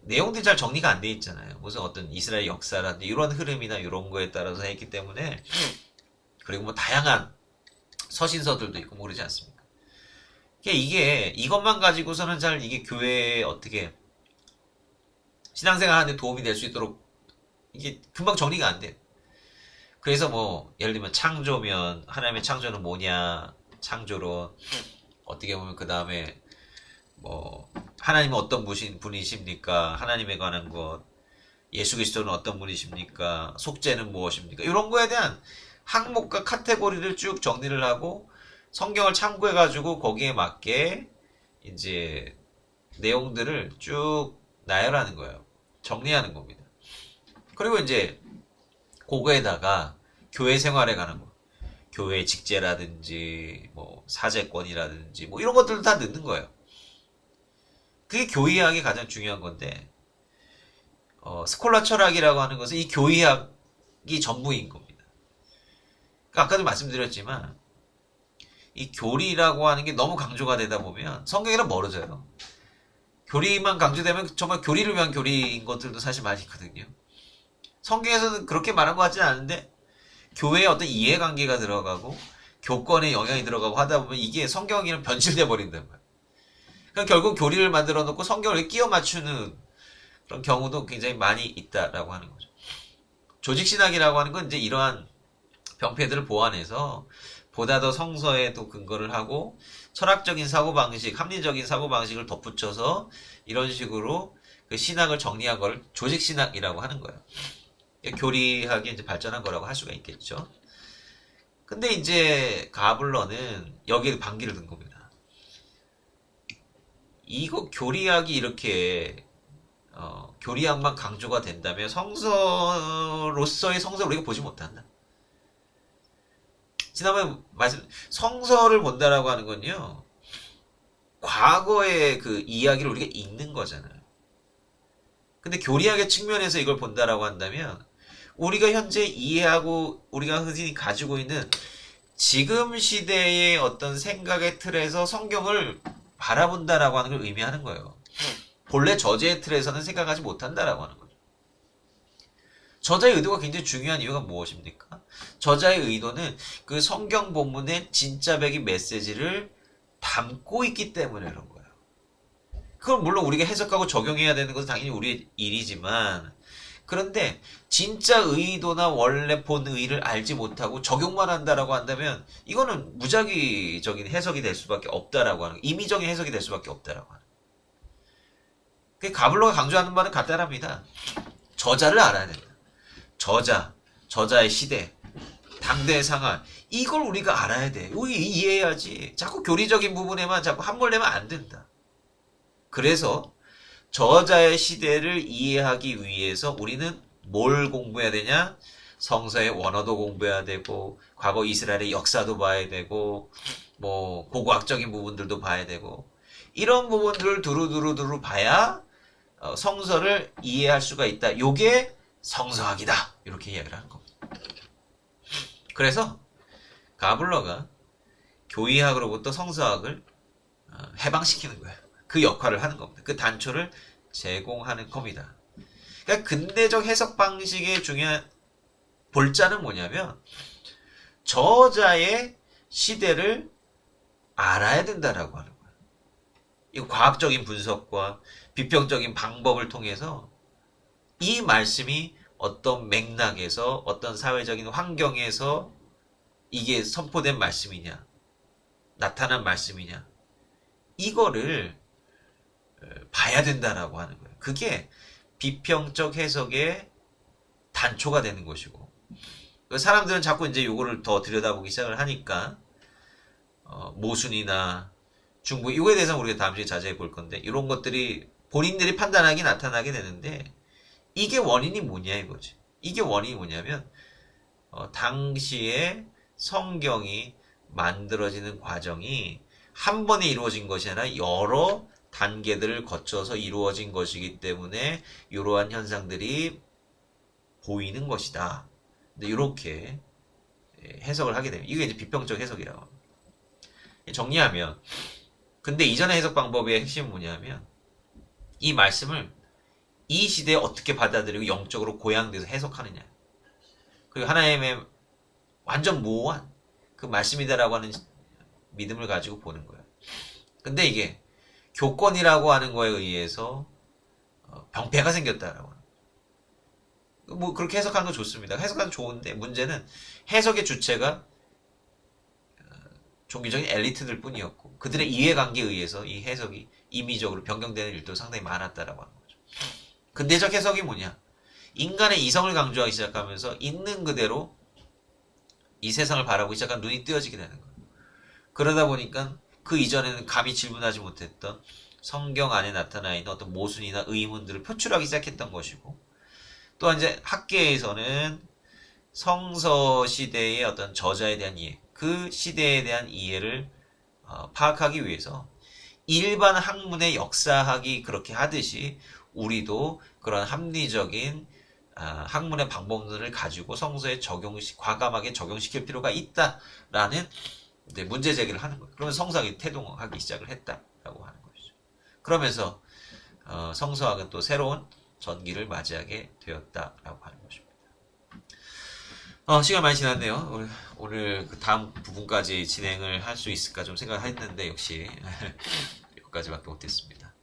내용들이 잘 정리가 안 돼 있잖아요. 무슨 어떤 이스라엘 역사라든지 이런 흐름이나 이런 거에 따라서 했기 때문에, 그리고 뭐 다양한 서신서들도 있고 모르지 않습니까? 이게 이것만 가지고서는 잘 이게 교회에 어떻게 신앙생활 하는데 도움이 될 수 있도록 이게 금방 정리가 안 돼요. 그래서 뭐 예를 들면 창조면 하나님의 창조는 뭐냐, 창조론, 어떻게 보면 그 다음에 뭐 하나님은 어떤 분이십니까, 하나님에 관한 것, 예수 그리스도는 어떤 분이십니까, 속죄는 무엇입니까, 이런 거에 대한 항목과 카테고리를 쭉 정리를 하고 성경을 참고해가지고 거기에 맞게 이제 내용들을 쭉 나열하는 거예요. 정리하는 겁니다. 그리고 이제 그거에다가 교회 생활에 관한 거, 교회 직제라든지 뭐 사제권이라든지 뭐 이런 것들도 다 넣는 거예요. 그게 교의학이 가장 중요한 건데 스콜라 철학이라고 하는 것은 이 교의학이 전부인 겁니다. 그러니까 아까도 말씀드렸지만 이 교리라고 하는 게 너무 강조가 되다 보면 성경이랑 멀어져요. 교리만 강조되면 정말 교리를 위한 교리인 것들도 사실 많이 있거든요. 성경에서는 그렇게 말한 것 같지는 않은데 교회에 어떤 이해관계가 들어가고 교권에 영향이 들어가고 하다 보면 이게 성경이랑 변질돼 버린단 말이에요. 그러니까 결국 교리를 만들어 놓고 성경을 끼워 맞추는 그런 경우도 굉장히 많이 있다라고 하는 거죠. 조직신학이라고 하는 건 이제 이러한 병폐들을 보완해서 보다 더 성서에 또 근거를 하고 철학적인 사고방식, 합리적인 사고방식을 덧붙여서 이런 식으로 그 신학을 정리한 걸 조직신학이라고 하는 거예요. 교리학이 이제 발전한 거라고 할 수가 있겠죠. 근데 이제 가블러는 여기에 반기를 든 겁니다. 이거 교리학이 이렇게 교리학만 강조가 된다면 성서로서의 성서를 우리가 보지 못한다. 지난번에 성서를 본다라고 하는 건요, 과거의 그 이야기를 우리가 읽는 거잖아요. 근데 교리학의 측면에서 이걸 본다라고 한다면, 우리가 현재 이해하고 우리가 흔히 가지고 있는 지금 시대의 어떤 생각의 틀에서 성경을 바라본다라고 하는 걸 의미하는 거예요. 본래 저자의 틀에서는 생각하지 못한다라고 하는 거죠. 저자의 의도가 굉장히 중요한 이유가 무엇입니까? 저자의 의도는 그 성경 본문의 진짜백이 메시지를 담고 있기 때문에 그런 거예요. 그건 물론 우리가 해석하고 적용해야 되는 것은 당연히 우리의 일이지만, 그런데 진짜 의도나 원래 본 의를 알지 못하고 적용만 한다라고 한다면 이거는 무작위적인 해석이 될 수밖에 없다라고 하는, 임의적인 해석이 될 수밖에 없다라고 하는. 그 가블로가 강조하는 말은 간단합니다. 저자를 알아야 된다. 저자의 시대, 당대의 상황, 이걸 우리가 알아야 돼. 우리 이해해야지. 자꾸 교리적인 부분에만 자꾸 함몰되면 안 된다. 그래서 저자의 시대를 이해하기 위해서 우리는 뭘 공부해야 되냐? 성서의 원어도 공부해야 되고, 과거 이스라엘의 역사도 봐야 되고, 뭐 고고학적인 부분들도 봐야 되고, 이런 부분들을 두루두루 봐야 성서를 이해할 수가 있다. 요게 성서학이다. 이렇게 이야기를 하는 겁니다. 그래서 가블러가 교의학으로부터 성서학을 해방시키는 거예요. 그 역할을 하는 겁니다. 그 단초를 제공하는 겁니다. 그러니까 근대적 해석 방식의 중요한 볼자는 뭐냐면 저자의 시대를 알아야 된다라고 하는 거예요. 이 과학적인 분석과 비평적인 방법을 통해서 이 말씀이 어떤 맥락에서 어떤 사회적인 환경에서 이게 선포된 말씀이냐, 나타난 말씀이냐, 이거를 봐야 된다라고 하는 거예요. 그게 비평적 해석의 단초가 되는 것이고, 사람들은 자꾸 이제 요거를 더 들여다보기 시작을 하니까 모순이나 중부, 이거에 대해서는 우리가 다음 주에 자세히 볼 건데, 이런 것들이 본인들이 판단하기 나타나게 되는데, 이게 원인이 뭐냐 이거지. 이게 원인이 뭐냐면 당시에 성경이 만들어지는 과정이 한 번에 이루어진 것이 아니라 여러 단계들을 거쳐서 이루어진 것이기 때문에 이러한 현상들이 보이는 것이다. 근데 이렇게 해석을 하게 됩니다. 이게 이제 비평적 해석이라고 합니다. 정리하면, 근데 이전의 해석 방법의 핵심은 뭐냐면 이 말씀을 이 시대에 어떻게 받아들이고 영적으로 고양돼서 해석하느냐. 그리고 하나님의 완전 모호한 그 말씀이다라고 하는 믿음을 가지고 보는 거예요. 근데 이게 교권이라고 하는 거에 의해서 병폐가 생겼다라고 하는 거예요. 뭐 그렇게 해석하는 건 좋습니다. 해석하는 건 좋은데 문제는 해석의 주체가 종교적인 엘리트들 뿐이었고 그들의 이해관계에 의해서 이 해석이 임의적으로 변경되는 일도 상당히 많았다라고 하는 거죠. 근대적 해석이 뭐냐? 인간의 이성을 강조하기 시작하면서 있는 그대로 이 세상을 바라보기 시작한 눈이 뜨여지게 되는 거예요. 그러다 보니까 그 이전에는 감히 질문하지 못했던 성경 안에 나타나 있는 어떤 모순이나 의문들을 표출하기 시작했던 것이고, 또 이제 학계에서는 성서 시대의 어떤 저자에 대한 이해, 그 시대에 대한 이해를 파악하기 위해서 일반 학문의 역사학이 그렇게 하듯이 우리도 그런 합리적인 학문의 방법론을 가지고 성서에 과감하게 적용시킬 필요가 있다라는 문제 제기를 하는 거예요. 그러면 성서학이 태동하기 시작을 했다라고 하는 것이죠. 그러면서 성서학은 또 새로운 전기를 맞이하게 되었다라고 하는 것입니다. 시간 많이 지났네요. 오늘 그 다음 부분까지 진행을 할 수 있을까 좀 생각했는데 역시 여기까지밖에 못했습니다.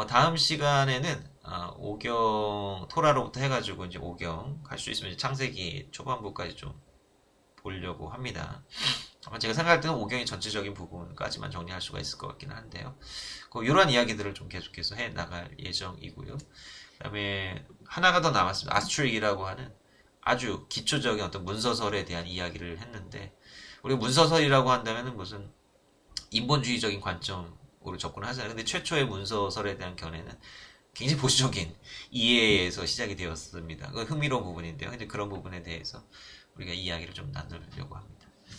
다음 시간에는 오경 토라로부터 해가지고 이제 오경 갈 수 있으면 창세기 초반부까지 좀 보려고 합니다. 아마 제가 생각할 때는 오경의 전체적인 부분까지만 정리할 수가 있을 것 같기는 한데요. 이런 이야기들을 좀 계속해서 해 나갈 예정이고요. 그다음에 하나가 더 남았습니다. 아스트릭이라고 하는 아주 기초적인 어떤 문서설에 대한 이야기를 했는데, 우리가 문서설이라고 한다면은 무슨 인본주의적인 관점으로 접근을 하잖아요. 근데 최초의 문서설에 대한 견해는 굉장히 보수적인 이해에서 시작이 되었습니다. 그 흥미로운 부분인데요. 근데 그런 부분에 대해서 우리가 이야기를 좀 나누려고 합니다.